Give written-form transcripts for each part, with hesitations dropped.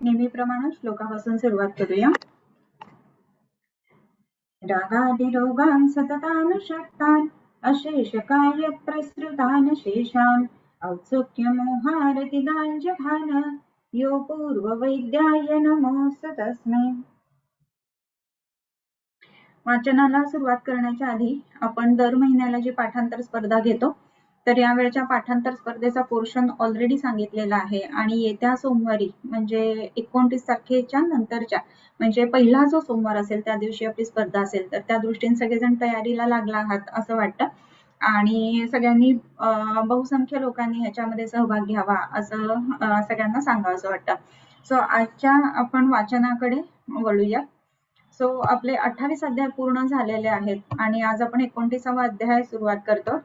नेहमीप्रमाणे श्लोकापासून सुरुवात करूया. रागादिरोगान् सततानुषक्तान् अशेष काय प्रसृतान् शेषान् औत्सुक्यमोहारतिदाञ्जघान यो पूर्ववैद्याय नमोऽस्तु तस्मै. वाचनाला सुरुवात करण्याच्या आधी आपण दर महिन्याला जी पाठांतर स्पर्धा घेतो, तर यावेळच्या पाठांतर स्पर्धेचा पोर्शन ऑलरेडी सांगितलेला आहे आणि येत्या सोमवारी म्हणजे 29 तारखेच्या नंतरच्या म्हणजे पहिला जो सोमवार असेल त्या दिवशी आपली स्पर्धा असेल, तर त्या दृष्टीने सगळेजण तयारीला लागला आहात असं वाटतं आणि सगळ्यांनी बहुसंख्य लोकांनी ह्याच्यामध्ये सहभाग घ्यावा असं सगळ्यांना सांगावं असं वाटतं. सो आजच्या आपण वाचनाकडे वळूया. सो आपले 28 अध्याय पूर्ण झालेले आहेत आणि आज आपण 29वा अध्याय सुरुवात करतो.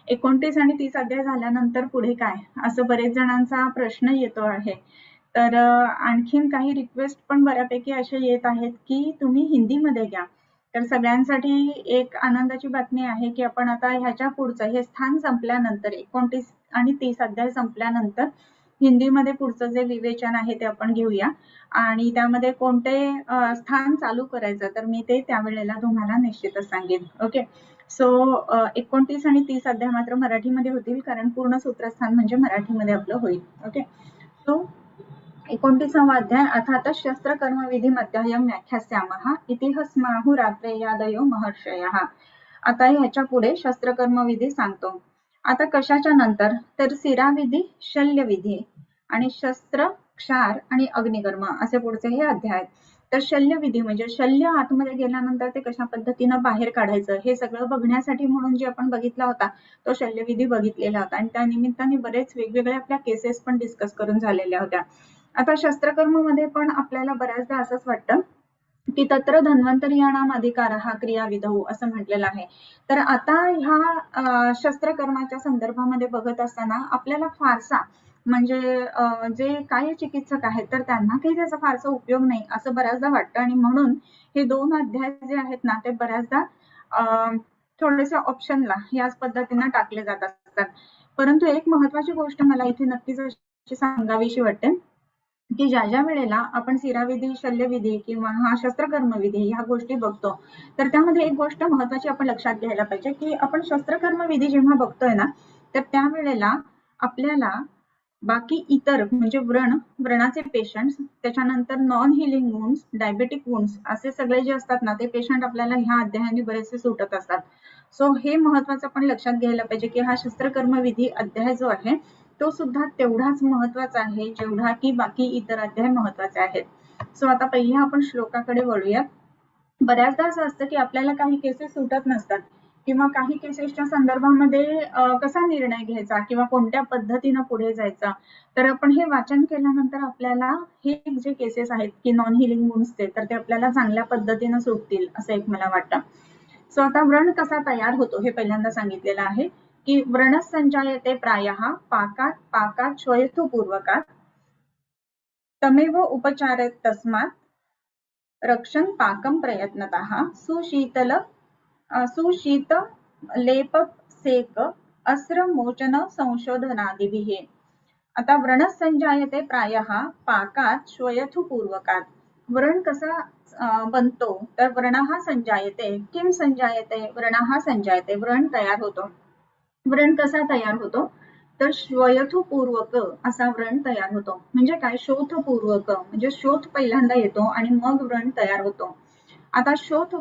29 आणि 30 अध्याय झाल्यानंतर पुढे काय असं बरेच जणांचा प्रश्न येतो आहे. तर आणखीन काही रिक्वेस्ट पण बऱ्यापैकी असे येत आहेत की तुम्ही हिंदीमध्ये घ्या. तर सगळ्यांसाठी एक आनंदाची बातमी आहे की आपण आता ह्याच्या पुढचं हे स्थान संपल्यानंतर 29 आणि 30 अध्याय संपल्यानंतर हिंदीमध्ये पुढचं जे विवेचन आहे ते आपण घेऊया आणि त्यामध्ये कोणते स्थान चालू करायचं तर मी ते त्यावेळेला तुम्हाला निश्चितच सांगेन. ओके. सो 29 आणि 30 अध्याय मात्र मराठीमध्ये होतील कारण पूर्ण सूत्रस्थान म्हणजे मराठीमध्ये आपलं होईल. ओके. सो 29वा अध्याय अर्थात शस्त्र कर्म विधी मध्यायम व्याख्यास्यामः इति हस्माहु रात्रेयादयो महर्षयः. आता ह्याच्या पुढे शस्त्रकर्म विधी सांगतो. आता कशाच्या नंतर तर शिराविधी, शल्यविधी आणि शस्त्र, क्षार आणि अग्निकर्म असे पुढचे हे अध्याय आहेत. तर शल्यविधी म्हणजे शल्य आतमध्ये गेल्यानंतर ते कशा पद्धतीनं बाहेर काढायचं हे सगळं बघण्यासाठी म्हणून जे आपण बघितला होता तो शल्यविधी बघितलेला होता आणि त्या निमित्ताने बरेच वेगवेगळ्या आपल्या केसेस पण डिस्कस करून झालेल्या होत्या. आता शस्त्रकर्म मध्ये पण आपल्याला बऱ्याचदा असंच वाटतं की तत्र धन्वंतरीयाणाम अधिकारः क्रियाविधौ असं म्हटलेलं आहे. तर आता ह्या शस्त्रकर्माच्या संदर्भामध्ये बघत असताना आपल्याला फारसा म्हणजे जे काय चिकित्सक आहेत तर त्यांना काही त्याचा फारसा उपयोग नाही असं बऱ्याचदा वाटतं आणि म्हणून हे 2 अध्याय जे आहेत ना ते बऱ्याचदा थोडेसे ऑप्शनला याच पद्धतीने टाकले जात असतात. परंतु एक महत्वाची गोष्ट मला इथे नक्कीच अशी सांगावीशी वाटते की ज्या वेळेला आपण शिराविधी, शल्यविधी किंवा हा शस्त्रकर्म विधी ह्या गोष्टी बघतो तर त्यामध्ये एक गोष्ट महत्वाची आपण लक्षात घ्यायला पाहिजे की आपण शस्त्रकर्म विधी जेव्हा बघतोय ना तर त्यावेळेला आपल्याला बाकी इतर म्हणजे व्रणाचे पेशंट्स, त्याच्यानंतर non healing wounds, diabetic wounds असे सगळे जे असतात ना ते पेशंट आपल्याला ह्या अध्यायाने बरेचसे सुटत असतात. सो हे महत्वाचं पण लक्षात घ्यायला पाहिजे की हा शस्त्रकर्म विधी अध्याय जो आहे तो सुद्धा तेवढाच महत्वाचा आहे जेवढा की बाकी इतर अध्याय महत्वाचे आहेत. सो आता पहिल्या आपण श्लोकाकडे वळूयात. बऱ्याचदा असं असतं की आपल्याला काही केसेस सुटत नसतात किंवा काही केसेसच्या संदर्भामध्ये कसा निर्णय घ्यायचा किंवा कोणत्या पद्धतीनं पुढे जायचा तर आपण हे वाचन केल्यानंतर आपल्याला हे जे केसेस आहेत की नॉन हिलिंग वुंड्सचे तर ते आपल्याला चांगल्या पद्धतीनं सुटतील असं एक मला वाटतं. सो आता व्रण कसा तयार होतो हे पहिल्यांदा सांगितलेलं आहे की व्रण संजायते प्रायः पाकात श्वयथुपूर्वकात तमेव उपचार तस्मात् रक्षण पाकम प्रयत्नतः सुशीत लेप सेक अस्र मोचन संशोधनादिभिः. आता व्रण संजायते प्रायः पाकात श्वयथुपूर्वकात. व्रण कसा बनतो तर व्रणः संजायते. किम संजायते? व्रणः संजायते. व्रण तयार होतो. व्रण कसा तयार होतो तर श्वयथुपूर्वक असा व्रण तयार होतो. म्हणजे काय? शोथपूर्वक म्हणजे शोथ पहिल्यांदा येतो आणि मग व्रण तयार होतो. आता शोथ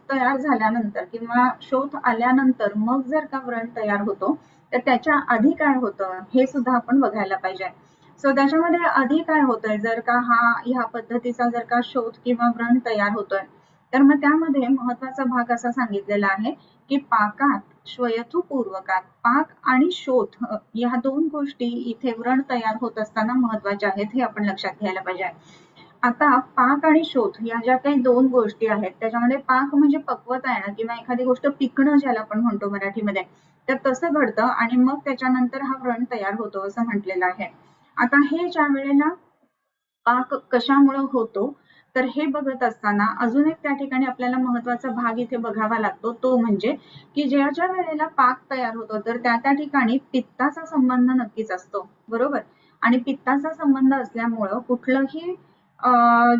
तयार झाल्यानंतर किंवा शोथ आल्यानंतर मग जर का व्रण तयार होतो तर त्याच्या आधी काय होतं हे सुद्धा आपण बघायला पाहिजे. सो त्याच्यामध्ये आधी काय होतंय जर का ह्या पद्धतीचा जर का शोथ किंवा व्रण तयार होतोय तर मग त्यामध्ये महत्वाचा भाग असा सांगितलेला आहे की पाकात श्वयथुपूर्वकात. पाक आणि शोथ या 2 गोष्टी इथे व्रण तयार होत असताना महत्वाच्या आहेत हे आपण लक्षात घ्यायला पाहिजे. आता पाक आणि शोथ या ज्या काही 2 गोष्टी आहेत त्याच्यामध्ये पाक म्हणजे पक्वता येणं किंवा एखादी गोष्ट पिकणं ज्याला आपण म्हणतो मराठीमध्ये तर तसं घडतं आणि मग त्याच्यानंतर हा व्रण तयार होतो असं म्हटलेलं आहे. आता हे ज्या वेळेला पाक कशामुळे होतो तर हे बघत असताना अजून एक त्या ठिकाणी आपल्याला महत्वाचा भाग इथे बघावा लागतो तो म्हणजे की ज्या वेळेला पाक तयार होतो तर त्या ठिकाणी पित्ताचा संबंध नक्कीच असतो. बरोबर. आणि पित्ताचा संबंध असल्यामुळं कुठलंही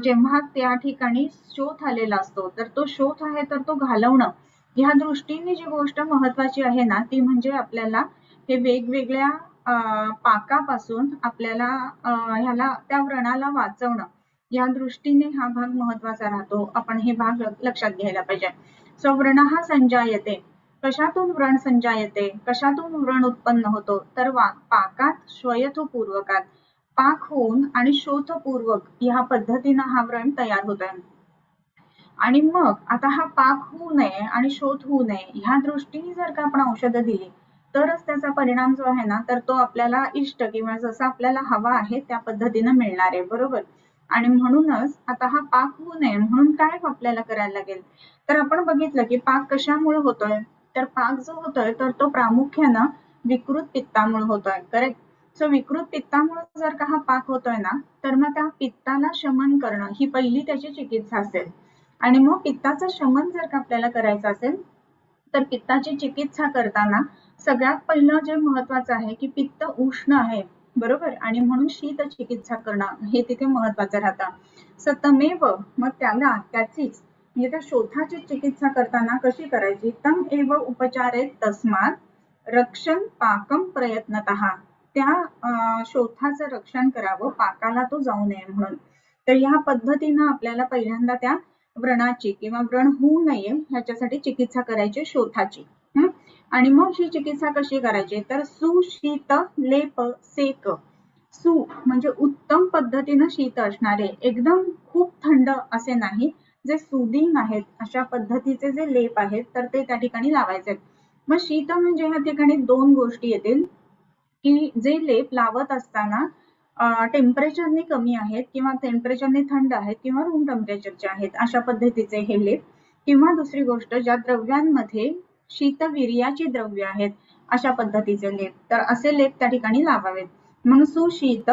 जेव्हा त्या ठिकाणी शोथ आलेला असतो तर तो शोथ आहे तर तो घालवणं ह्या दृष्टीने जी गोष्ट महत्वाची आहे ना ती म्हणजे आपल्याला हे वेगवेगळ्या पाकापासून आपल्याला ह्याला त्या व्रणाला वाचवणं या दृष्टीने हा भाग महत्वाचा राहतो. आपण हे भाग लक्षात घ्यायला पाहिजे. सो व्रण हा संजायते, कशातून व्रण संजायते, कशातून व्रण उत्पन्न होतो तर पाकात श्वयथपूर्वकात पाक होऊन आणि शोथपूर्वक या पद्धतीनं हा व्रण तयार होत आहे. आणि मग आता हा पाक होऊ नये आणि शोथ होऊ नये ह्या दृष्टीने जर का आपण औषधं दिली तरच त्याचा परिणाम जो आहे ना तर तो आपल्याला इष्ट किंवा जसा आपल्याला हवा आहे त्या पद्धतीनं मिळणार आहे, बरोबर. आणि म्हणूनच आता हा पाक होऊ नये म्हणून काय आपल्याला करायला लागेल तर आपण बघितलं की पाक कशामुळे होतोय तर पाक जो होतोय तर तो प्रामुख्यानं विकृत पित्तामुळे होतोय, करेक्ट. सो विकृत पित्तामुळे जर का हा पाक होतोय ना तर मग त्या पित्ताला शमन करणं ही पहिली त्याची चिकित्सा असेल. आणि मग पित्ताचं शमन जर का आपल्याला करायचं असेल तर पित्ताची चिकित्सा करताना सगळ्यात पहिलं जे महत्वाचं आहे की पित्त उष्ण आहे, बरोबर. आणि म्हणून शीत चिकित्सा करणं हे तिथे महत्वाचं राहतं. सतमेव मग त्याचीच म्हणजे त्या शोथाची चिकित्सा करताना कशी करायची तम एव उपचारे तस्मात रक्षण पाकम प्रयत्नतः त्या शोथाचं रक्षण करावं पाकाला तो जाऊ नये म्हणून. तर ह्या पद्धतीनं आपल्याला पहिल्यांदा त्या व्रणाची किंवा व्रण होऊ नये ह्याच्यासाठी चिकित्सा करायची शोथाची. आणि मग ही चिकित्सा कशी करायची तर सुशीत लेप सेक. सु म्हणजे उत्तम पद्धतीनं शीत असणारे एकदम खूप थंड असे नाही जे सुदिंग आहेत अशा पद्धतीचे जे लेप आहेत तर ते त्या ठिकाणी लावायचे. मग शीत म्हणजे ह्या ठिकाणी दोन गोष्टी येतील की जे लेप लावत असताना टेम्परेचरने कमी आहेत किंवा टेम्परेचरने थंड आहेत किंवा रूम टेम्परेचरचे आहेत अशा पद्धतीचे हे लेप, किंवा दुसरी गोष्ट ज्या द्रव्यांमध्ये शीतवीर्याची द्रव्य आहेत अशा पद्धतीचे लेप, तर असे लेप त्या ठिकाणी लावावेत. म्हणून सुशीत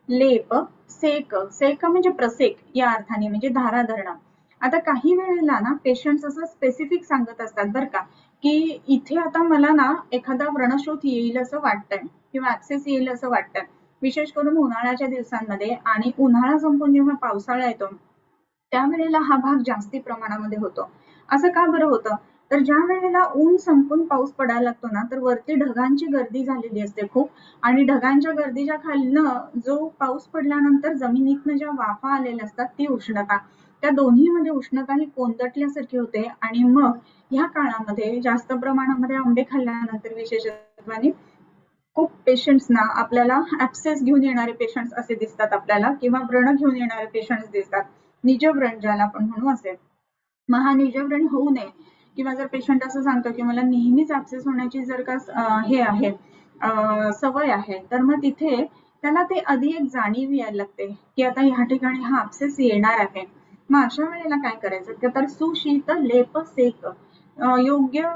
लेप सेक, सेक म्हणजे प्रसेक या अर्थाने म्हणजे धारा धरणं. आता काही वेळेला ना पेशंट्स असं स्पेसिफिक सांगत असतात बरं का की इथे आता मला ना एखादा व्रणशोथ येईल असं वाटतंय किंवा ऍक्सेस येईल असं वाटतंय, विशेष करून उन्हाळ्याच्या दिवसांमध्ये. आणि उन्हाळा संपून जेव्हा पावसाळा येतो त्यावेळेला हा भाग जास्ती प्रमाणामध्ये होतो. असं का बरं होतं तर ज्या वेळेला ऊन संपून पाऊस पडायला लागतो ना तर वरती ढगांची गर्दी झालेली असते खूप, आणि ढगांच्या गर्दीच्या खालनं जो पाऊस पडल्यानंतर जमिनीतनं ज्या वाफा आलेल्या असतात ती उष्णता, त्या दोन्हीमध्ये उष्णता ही कोंदटल्यासारखी होते. आणि मग ह्या काळामध्ये जास्त प्रमाणामध्ये आंबे खाल्ल्यानंतर विशेषत्वाने खूप पेशंट्सना आपल्याला ऍप्सेस घेऊन येणारे पेशंट्स असे दिसतात आपल्याला, किंवा व्रण घेऊन येणारे पेशंट्स दिसतात, निजव्रण ज्याला आपण म्हणू असे. मग हा निजव्रण होऊ नये किंवा जर पेशंट असं सांगतो की मला नेहमीच ऍप्सेस होण्याची जर का हे आहे सवय आहे तर मग तिथे त्याला ते आधी एक जाणीव यायला लागते की आता ह्या ठिकाणी हा ऍप्सेस येणार आहे. मग अशा वेळेला काय करायचं तर सुशीत लेप सेक, योग्य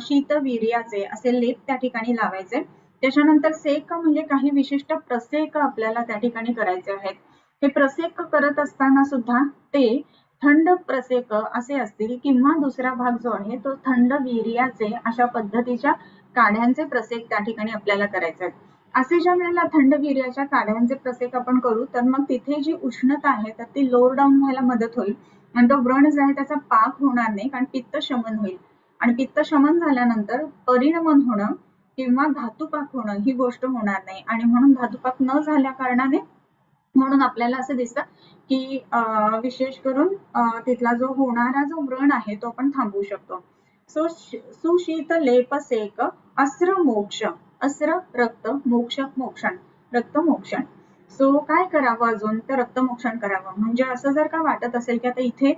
शीतवीर्याचे असे लेप त्या ठिकाणी लावायचे. त्याच्यानंतर सेक म्हणजे काही विशिष्ट प्रसेक आपल्याला त्या ठिकाणी करायचे आहेत. हे प्रसेक करत असताना सुद्धा ते थंड प्रसेक असे असतील किंवा दुसरा भाग जो आहे तो थंड वीर्याचे अशा पद्धतीच्या काढ्यांचे प्रसेक त्या ठिकाणी आपल्याला करायचे आहेत. असे ज्या वेळेला थंड वीर्याच्या काढ्यांचे प्रसेक आपण करू तर मग तिथे जी उष्णता आहे तर ती लोअर डाऊन व्हायला मदत होईल आणि तो व्रण जो आहे त्याचा पाक होणार नाही, कारण पित्त शमन होईल. आणि पित्त शमन झाल्यानंतर परिणमन होणं किंवा धातुपाक होणं ही गोष्ट होणार नाही. आणि म्हणून धातुपाक न झाल्या कारणाने म्हणून आपल्याला असं दिसतं की विशेष करून तिथला जो होणारा जो व्रण आहे तो आपण थांबवू शकतो. सो सुशीत लेप सेक अस्र मोक्ष, अस्र रक्त, मोक्ष मोक्षण, रक्त मोक्षण. सो काय करावं अजून तर रक्तमोक्षण करावं. म्हणजे असं जर का वाटत असेल की आता इथे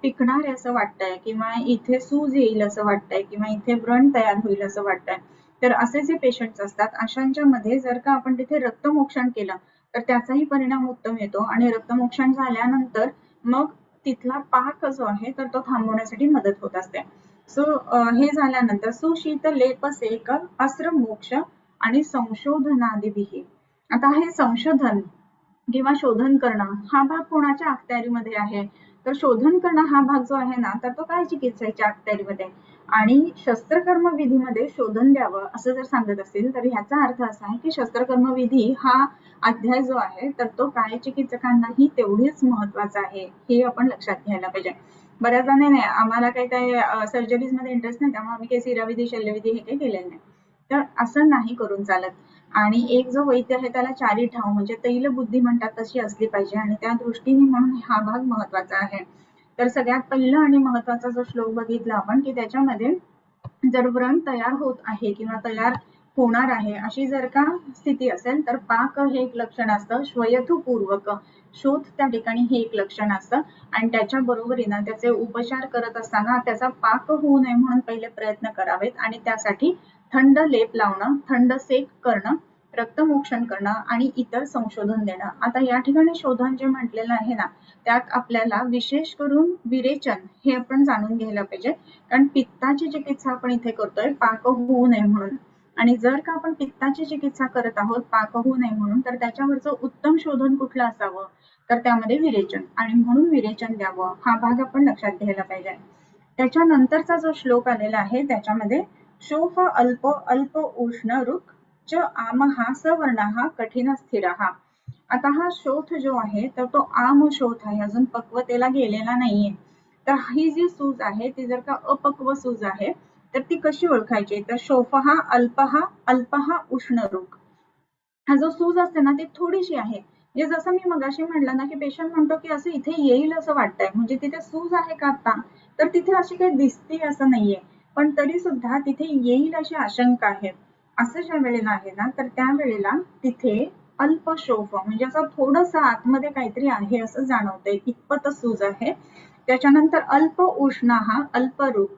पिकणार आहे असं वाटतंय किंवा इथे सूज येईल असं वाटतंय किंवा इथे व्रण तयार होईल असं वाटतंय, तर असे जे पेशंट्स असतात अशांच्या मध्ये जर का आपण तिथे रक्तमोक्षण केलं तर त्याचाही परिणाम उत्तम येतो. आणि रक्तमोक्षण झाल्यानंतर मग तिथला पाक जो आहे तर तो थांबवण्यासाठी मदत होत असते. सो हे झाल्यानंतर सुशीत लेप सेक अस्र मोक्ष आणि संशोधनादिभिः. आता हे संशोधन किंवा शोधन करणं हा भाग कोणाच्या अखत्यारीमध्ये आहे तर शोधन करणं हा भाग जो आहे ना, तर तो काय चिकित्सेच्या अखत्यारीमध्ये. आणि शस्त्रकर्म विधीमध्ये शोधन द्यावं असं जर सांगत असतील तर ह्याचा अर्थ असा आहे की शस्त्रकर्म विधी हा अध्याय जो आहे तर तो काय चिकित्सकांनाही तेवढीच महत्वाचा आहे, हे आपण लक्षात घ्यायला पाहिजे. बऱ्याच जणांनी आम्हाला काही सर्जरीज मध्ये इंटरेस्ट नाही, त्यामुळे आम्ही काही सिराविधी शल्यविधी हे काही केलेलं नाही. तर असं नाही करून चालत. आणि एक जो वैद्य आहे त्याला चारी ठाव म्हणजे तैल बुद्धी म्हणतात तशी असली पाहिजे, आणि त्या दृष्टीने म्हणून हा भाग महत्वाचा आहे. तर सगळ्यात पहिलं आणि महत्वाचा जो श्लोक बघितला आपण की त्याच्यामध्ये जर व्रण तयार होत आहे किंवा तयार होणार आहे अशी जर का स्थिती असेल तर पाक हे एक लक्षण असतं, श्वयथुपूर्वक शोध त्या ठिकाणी हे एक लक्षण असतं. आणि त्याच्या बरोबरीनं त्याचे उपचार करत असताना त्याचा पाक होऊ नये म्हणून पहिले प्रयत्न करावेत, आणि त्यासाठी थंड लेप लावणं, थंड सेक करणं, रक्तमोक्षण करणं आणि इतर संशोधन देणं. आता या ठिकाणी शोधन जे म्हटलेलं आहे ना, त्यात आपल्याला विशेष करून विरेचन हे आपण जाणून घ्यायला पाहिजे. कारण पित्ताची चिकित्सा आपण इथे करतोय पाक होऊ नये म्हणून, आणि जर का आपण पित्ताची चिकित्सा करत आहोत पाक होऊ नये म्हणून, तर त्याच्यावरचं उत्तम शोधन कुठलं असावं, तर त्यामध्ये विरेचन, आणि म्हणून विरेचन द्यावं हा भाग आपण लक्षात घ्यायला पाहिजे. त्याच्यानंतरचा जो श्लोक आलेला आहे त्याच्यामध्ये शोफ अल्प अल्प उष्ण रुक च आमहा सवर्णहा कठीण स्थिरहा. आता हा शोथ जो आहे तर तो आम शोथ आहे, अजून पक्वतेला गेलेला नाहीये. तर ही जी सूज आहे ती जर का अपक्व सूज आहे तर ती कशी ओळखायची, तर शोफहा अल्पहा अल्पहा उष्ण रुक. हा जो सूज असते ना ती थोडीशी आहे, म्हणजे जसं मी मगाशी म्हटलं ना की पेशंट म्हणतो की असं इथे येईल असं वाटतंय, म्हणजे तिथे सूज आहे का आता, तर तिथे अशी काही दिसते असं नाहीये, पण तरी सुद्धा तिथे येईल अशी आशंका आहे. असं ज्या वेळेला आहे ना तर त्यावेळेला तिथे अल्प शोफ म्हणजे असं थोडस आतमध्ये काहीतरी आहे असं जाणवतंय, इतपत सूज आहे. त्याच्यानंतर अल्प उष्ण हा अल्परूप,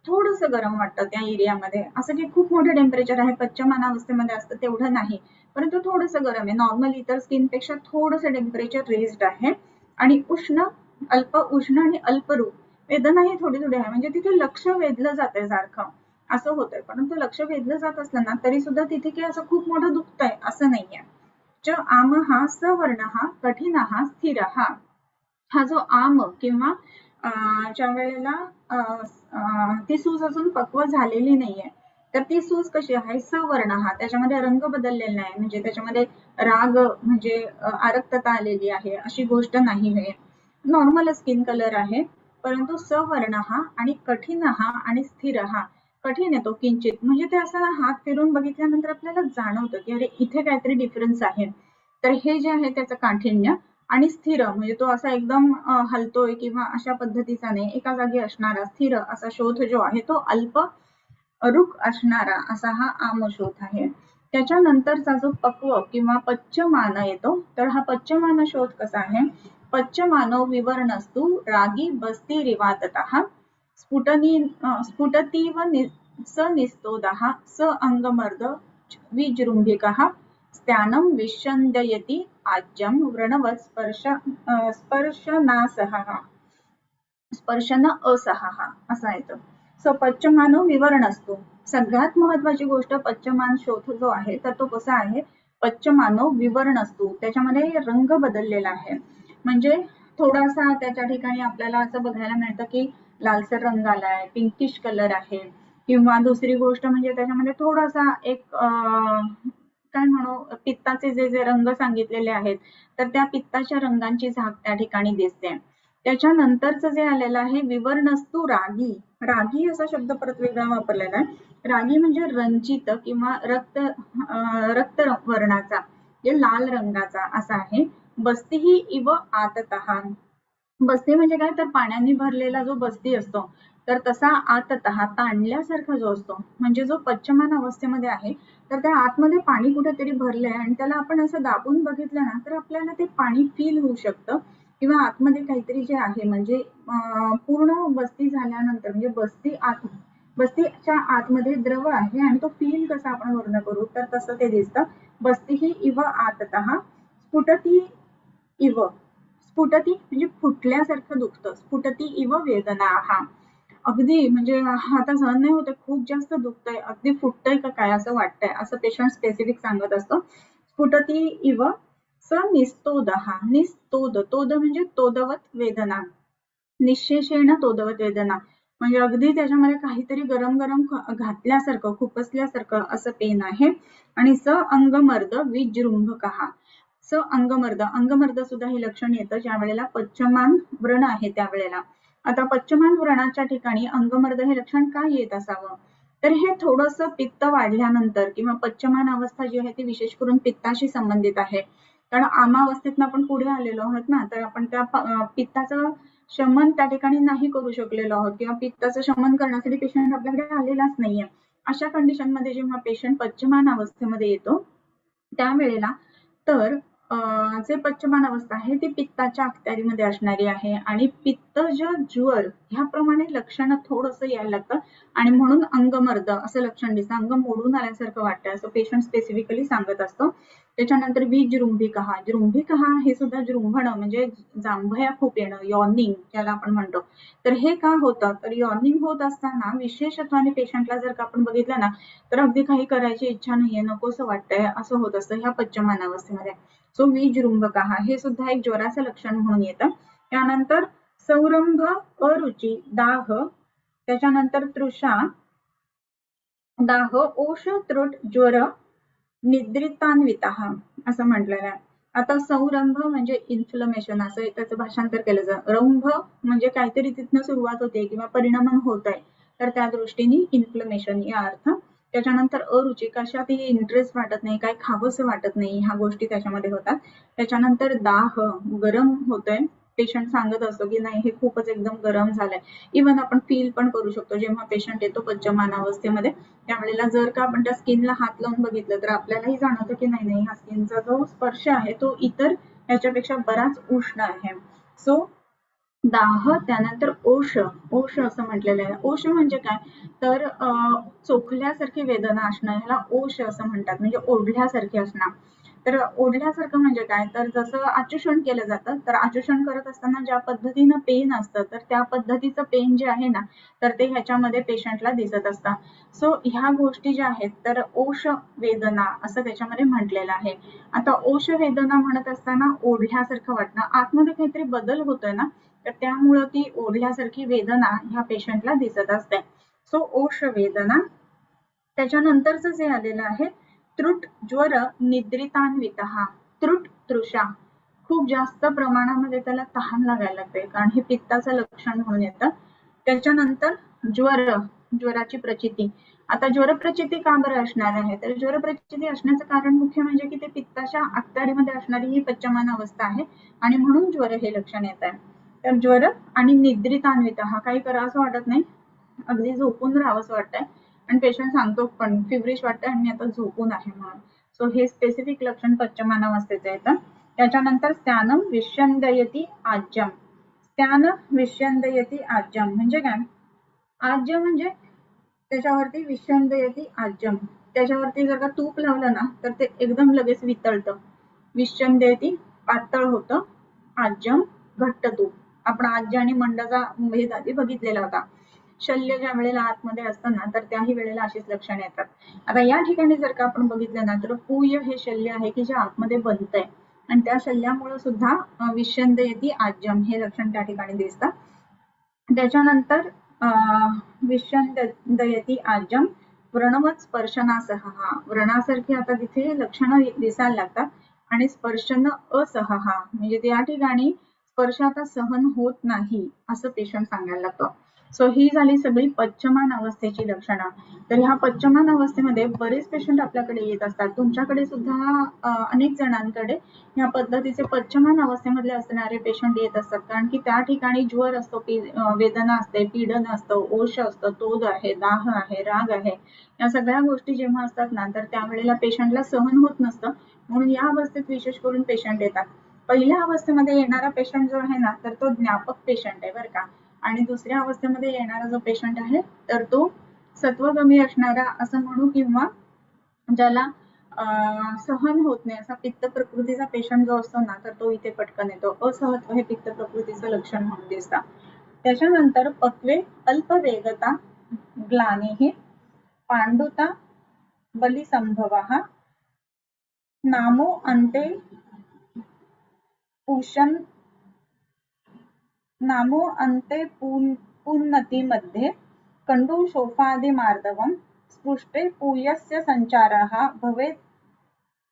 थोडस गरम वाटतं त्या एरियामध्ये, असं की खूप मोठं टेम्परेचर आहे पच्चमान अवस्थेमध्ये असतं तेवढं नाही, परंतु थोडस गरम आहे, नॉर्मल इतर स्किन पेक्षा थोडस टेम्परेचर रेज्ड आहे. आणि उष्ण, अल्प उष्ण आणि अल्परूप, वेदनाही थोडी थोडी आहे, म्हणजे तिथे लक्ष वेधलं जातंय सारखं असं होतंय. परंतु लक्ष वेधलं जात असलं ना तरी सुद्धा तिथे काही असं खूप मोठं दुखतंय असं नाहीये. च आम हा सवर्ण हा कठीण हा स्थिर हा जो आम किंवा ज्या वेळेला ती सूज अजून पक्व झालेली नाहीये तर ती सूज कशी आहे, सवर्ण हा, त्याच्यामध्ये रंग बदललेला नाही, म्हणजे त्याच्यामध्ये राग म्हणजे आरक्तता आलेली आहे अशी गोष्ट नाही आहे, नॉर्मल स्किन कलर आहे. परंतु सवर्ण हा आणि कठीण हा आणि स्थिर हा, कठीण येतो किंचित, म्हणजे ते असं हात फिरून बघितल्यानंतर आपल्याला जाणवतं की अरे इथे काहीतरी डिफरन्स आहे. तर हे जे आहे त्याचं काठिण्य. आणि स्थिर म्हणजे तो असा एकदम हलतोय किंवा अशा पद्धतीचा नाही, एका जागी असणारा स्थिर असा शोथ जो आहे तो अल्प रुक असणारा असा हा आमशोथ आहे. त्याच्यानंतरचा जो पक्व किंवा पच्चमान येतो तर हा पच्चमान शोध कसा आहे, पच्चमानो विवर्णस्तु रागी बस्ती रिवाततः स्फुटतीव सनिस्तोदः स अंगमर्द विजृंभिकः स्त्यानं विषन्दयति आज्यं व्रणवत् स्पर्शनासः स्पर्शन असहा असा येतो. सो पच्चमानो विवरण असतो. सगळ्यात महत्वाची गोष्ट पच्चमान शोथ जो आहे तर तो कसा आहे, पच्चमानो विवरण असतो, त्याच्यामध्ये रंग बदललेला आहे, म्हणजे थोडासा त्याच्या ठिकाणी आपल्याला असं बघायला मिळतं की लालसर रंग आलाय, पिंकिश कलर आहे, किंवा दुसरी गोष्ट म्हणजे त्याच्यामध्ये थोडासा एक काय म्हणू पित्ताचे जे जे रंग सांगितलेले आहेत तर त्या पित्ताच्या रंगांची झाक त्या ठिकाणी दिसते. त्याच्यानंतरचं जे आलेलं आहे विवर्णस्तु रागी, रागी असा शब्द परत वेगळा वापरलेला आहे. रागी म्हणजे रंजित किंवा रक्त वर्णाचा, जे लाल रंगाचा असा आहे. बस्तीही इव आततः, बस्ती म्हणजे काय तर पाण्याने भरलेला जो बस्ती असतो तर तसा आततः ताणल्यासारखा जो असतो, म्हणजे जो पच्चमान अवस्थेमध्ये आहे तर त्या आतमध्ये पाणी कुठेतरी भरलंय आणि त्याला आपण असं दाबून बघितलं ना तर आपल्याला ते पाणी फील होऊ शकतं, किंवा आतमध्ये काहीतरी जे आहे म्हणजे पूर्ण बस्ती झाल्यानंतर म्हणजे बस्तीच्या आतमध्ये द्रव आहे आणि तो फील कसा आपण वर्ण करू तर तसं ते दिसतं. बस्ती ही इव आततः स्फुटती इव, स्फुटती म्हणजे फुटल्यासारखं दुखतं, स्फुटती इव वेदना हा, अगदी म्हणजे आता सहन नाही होते, खूप जास्त दुखतंय, अगदी फुटतंय का काय असं वाटतंय असं पेशंट स्पेसिफिक सांगत असतो. स्फुटती इव स निस्तोद हा, निस्तोद, तोद म्हणजे तोदवत वेदना, निःशेषेण तोदवत वेदना, म्हणजे अगदी त्याच्यामध्ये काहीतरी गरम गरम घातल्यासारखं, खुपसल्यासारखं असं पेन आहे. आणि स अंगमर्द विजृंभकः, स अंगमर्द, अंगमर्द सुद्धा हे लक्षण येतं ज्या वेळेला पश्चमान व्रण आहे त्यावेळेला. आता पश्चमान व्रणाच्या ठिकाणी अंगमर्द हे लक्षण काय येत असावं, तर हे थोडंसं पित्त वाढल्यानंतर किंवा पश्चमान अवस्था जी आहे ती विशेष करून पित्ताशी संबंधित आहे. कारण आमावस्थेतनं आपण पुढे आलेलो आहोत ना, तर आपण त्या पित्ताचं शमन त्या ठिकाणी नाही करू शकलेलो आहोत किंवा पित्ताचं शमन करण्यासाठी पेशंट आपल्याकडे आलेलाच नाहीये. अशा कंडिशन मध्ये जेव्हा पेशंट पश्चमान अवस्थेमध्ये येतो त्यावेळेला तर जे पश्चमान अवस्था आहे ती पित्ताच्या अखत्यारीमध्ये असणारी आहे आणि पित्तज ज्वर ह्याप्रमाणे लक्षण थोडंसं यायला लागतं आणि म्हणून अंगमर्द असं लक्षण दिसतं, अंग मोडून आल्यासारखं वाटतं असं पेशंट स्पेसिफिकली सांगत असतो. त्याच्यानंतर विजृंभिकः, जृंभिकः हे सुद्धा जृंभणं म्हणजे जांभया खूप येणं, यॉर्निंग ज्याला आपण म्हणतो. तर हे का होतं, तर यॉर्निंग होत असताना विशेषत्वाने पेशंटला जर का आपण बघितलं ना तर अगदी काही करायची इच्छा नाहीये, नकोसं वाटतंय असं होत असतं ह्या पश्चमान अवस्थेमध्ये. सो विजृंभकः हे सुद्धा एक ज्वराचं लक्षण म्हणून येतं. त्यानंतर सौरंभ, अरुची, दाह, त्याच्यानंतर तृषा, दाह, ओष, त्रुट, ज्वर, निद्रितान्वितः असं म्हटलेलं आहे. आता सौरंभ म्हणजे इन्फ्लमेशन असं त्याचं भाषांतर केलं जातं. रंभ म्हणजे काहीतरी तिथनं सुरुवात होते किंवा परिणाम होत आहे, तर त्या दृष्टीने इन्फ्लमेशन या अर्थ. त्याच्यानंतर अरुची, कशातही इंटरेस्ट वाटत नाही, काही खावंसं वाटत नाही, ह्या गोष्टी त्याच्यामध्ये होतात. त्याच्यानंतर दाह, गरम होतंय, पेशंट सांगत असतो की नाही हे खूपच एकदम गरम झालंय. इव्हन आपण फील पण करू शकतो जेव्हा पेशंट येतो पश्चमान अवस्थेमध्ये त्यावेळेला जर का आपण त्या स्किनला हात लावून बघितलं तर आपल्यालाही जाणवतं की नाही नाही हा स्किनचा जो स्पर्श आहे तो इतर याच्यापेक्षा बराच उष्ण आहे. सो दाह, त्यानंतर ओष, ओष असं म्हटलेलं आहे. ओष म्हणजे काय, तर चोखल्यासारखी वेदना असणं ह्याला ओष असं म्हणतात, म्हणजे ओढल्यासारखे असणं. तर ओढल्यासारखं म्हणजे काय, तर जसं आचूषण केलं जातं तर आचूषण करत असताना ज्या पद्धतीनं पेन असतं तर त्या पद्धतीचं पेन जे आहे ना तर ते ह्याच्यामध्ये पेशंटला दिसत असतं. सो ह्या गोष्टी ज्या आहेत तर ओष वेदना असं त्याच्यामध्ये म्हटलेलं आहे. आता ओष वेदना म्हणत असताना ओढल्यासारखं वाटणं, आतमध्ये काहीतरी बदल होतोय ना तर त्यामुळं ती ओढल्यासारखी वेदना ह्या पेशंटला दिसत असते. सो ओष वेदना. त्याच्यानंतरच जे आलेलं आहे त्रुट, ज्वर, निद्रितान्वितः, त्रुट, तृषा, खूप जास्त प्रमाणामध्ये त्याला तहान लागायला लागते कारण हे पित्ताचं लक्षण म्हणून येतं. त्याच्यानंतर ज्वर, ज्वराची प्रचिती. आता ज्वरप्रचिती का बरं असणार आहे, तर ज्वरप्रचिती असण्याचं कारण मुख्य म्हणजे की ते पित्ताच्या अखत्यारीमध्ये असणारी ही पश्चमान अवस्था आहे आणि म्हणून ज्वर हे लक्षण येत आहे. तर ज्वर आणि निद्रितान्वित, हा काही करावंसं वाटत नाही, अगदी झोपून राहावंसं वाटतंय आणि पेशंट सांगतो पण फिवरिश वाटतंय आणि मी आता झोपून आहे म्हणून. सो हे स्पेसिफिक लक्षण पश्चमान अवस्थेचं येतं. त्याच्यानंतर स्त्यानम विष्यंदयती आज्यम, स्त्यान विष्यंदयती आज्यम म्हणजे काय, आज्य म्हणजे त्याच्यावरती विष्यंदयती आज्यम, त्याच्यावरती जर का तूप लावलं ना तर ते एकदम लगेच वितळतं. विष्यंदयती पातळ होतं, आज्यम घट्ट तूप. आपण आज्य आणि मंडाचा भेद आधी बघितलेला होता. शल्य ज्या वेळेला आतमध्ये असतं ना तर त्याही वेळेला अशीच लक्षणे येतात. आता या ठिकाणी जर का आपण बघितलं ना तर पूय हे शल्य आहे की जे आतमध्ये बनतंय आणि त्या शल्यामुळे सुद्धा विष्यंदयती आज्यम हे लक्षण त्या ठिकाणी दिसतं. त्याच्यानंतर विष्यंदयती आज्यम, व्रणवत स्पर्शनासह, व्रणासारखी आता तिथे लक्षणं दिसायला लागतात आणि स्पर्शन असह म्हणजे त्या ठिकाणी स्पर्श आता सहन होत नाही असं पेशंट सांगायला लागतं. सो ही झाली सगळी पश्चमान अवस्थेची लक्षणं. तर ह्या पश्चमान अवस्थेमध्ये बरेच पेशंट आपल्याकडे येत असतात, तुमच्याकडे सुद्धा अनेक जणांकडे या पद्धतीचे पश्चमान अवस्थेमधले असणारे पेशंट येत असतात कारण की त्या ठिकाणी ज्वर असतो, वेदना असते, पीडन असतं, ओष असतं, तोद आहे, दाह आहे, राग आहे, या सगळ्या गोष्टी जेव्हा असतात ना तर त्यावेळेला पेशंटला सहन होत नसतं म्हणून या अवस्थेत विशेष करून पेशंट येतात. पहिल्या अवस्थेमध्ये येणारा पेशंट जो आहे ना तर तो ज्ञापक पेशंट आहे बरं का, आणि दुसऱ्या अवस्थेमध्ये येणारा जो पेशंट आहे तर तो सत्वगमी असणारा असं म्हणू किंवा ज्याला सहन होत नाही असा पित्त प्रकृतीचा पेशंट जो असतो ना तर तो इथे पटकन येतो. असहत्व हे पित्त प्रकृतीचं लक्षण म्हणून दिसतं. त्याच्यानंतर पक्वे, अल्पवेगता, ग्लानिः, पांडुता, बलिसंभवः, नामो अन्ते उशन नामो अन्ते पुन्नतिमध्ये कंडू शोफादि मार्दवम स्पृष्टे पूयस्य संचारः भवेत्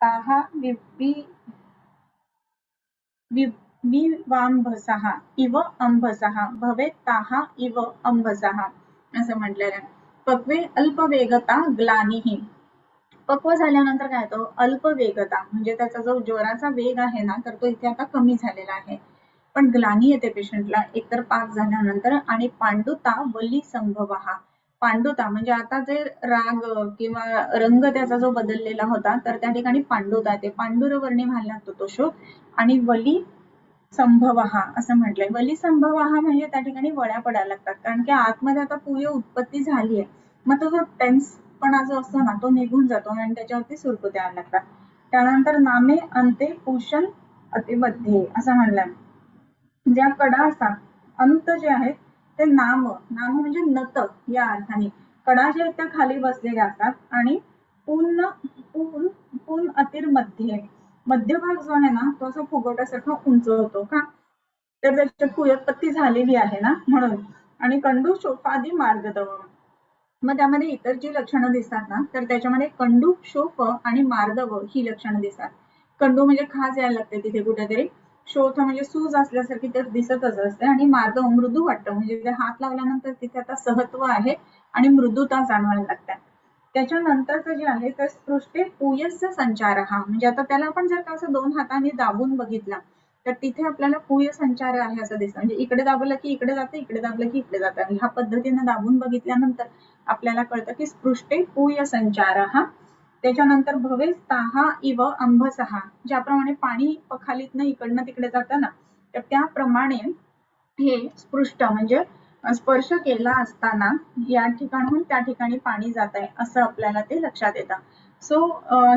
ताः विवांभसः इव अंभसः भवेत् ताः इव अंभसः असं म्हटलेलं आहे. पक्वे अल्पवेगता ग्लानिही. पक्व झाल्यानंतर काय होतं, अल्पवेगता म्हणजे त्याचा जो ज्वराचा वेग आहे ना तर तो इथे आता कमी झालेला आहे. पण ग्लानी येते पेशंटला एकतर पाक झाल्यानंतर. आणि पांडुता वली संभव. पांडुता म्हणजे आता जे राग किंवा रंग त्याचा जो बदललेला होता तर त्या ठिकाणी पांडुता येते. पांडुरवर्णी व्हायला लागतो तो शोक. आणि वली संभव असं म्हटलंय. वली संभव म्हणजे त्या ठिकाणी वळ्या पडायला लागतात, कारण की आतमध्ये आता पूय उत्पत्ती झाली आहे. मग तो जो टेन्सपणा जो असतो ना तो निघून जातो आणि त्याच्यावरती सुरकुत्या यायला लागतात. त्यानंतर नामे अंते पूषण अतिमध्ये असं म्हणलंय. ज्या कडा असतात अंत जे आहेत ते नाम म्हणजे नत या अर्थाने. कडा जे आहेत त्या खाली बसलेल्या असतात. आणि पूर्ण अतिर्मध्ये मध्यभाग जो आहे ना तो असं फुगवट्यासारखा उंच होतो. का तर त्याची पुयोत्पत्ती झालेली आहे ना म्हणून. आणि कंडू शोफादी मार्गदव. मग त्यामध्ये इतर जी लक्षणं दिसतात ना तर त्याच्यामध्ये कंडू शोफ आणि मार्दव ही लक्षणं दिसतात. कंडू म्हणजे खाज यायला लागते तिथे कुठेतरी. शोथ म्हणजे सूज असल्यासारखी तर दिसतच असते. आणि मार्दव मृदू वाटतं म्हणजे ते हात लावल्यानंतर तिथे आता सहत्व आहे आणि मृदुता जाणवायला लागतात. त्याच्यानंतरचं जे आहे तर स्पृष्टे पूयस्य संचार म्हणजे आता त्याला आपण जर का असं दोन हाताने दाबून बघितला तर तिथे आपल्याला पूय संचार आहे असं दिसतं. म्हणजे इकडे दाबलं की इकडे जातं, इकडे दाबलं की इकडे जातं. ह्या पद्धतीने दाबून बघितल्यानंतर आपल्याला कळतं की स्पृष्टे पूय संचार. त्याच्यानंतर भवेस ताहा इव अंभसहा. ज्याप्रमाणे पाणी खालीतनं इकडनं तिकडे जातं ना तर त्याप्रमाणे हे स्पृष्ट म्हणजे स्पर्श केला असताना या ठिकाणून त्या ठिकाणी पाणी जात आहे असं आपल्याला ते लक्षात येतं. सो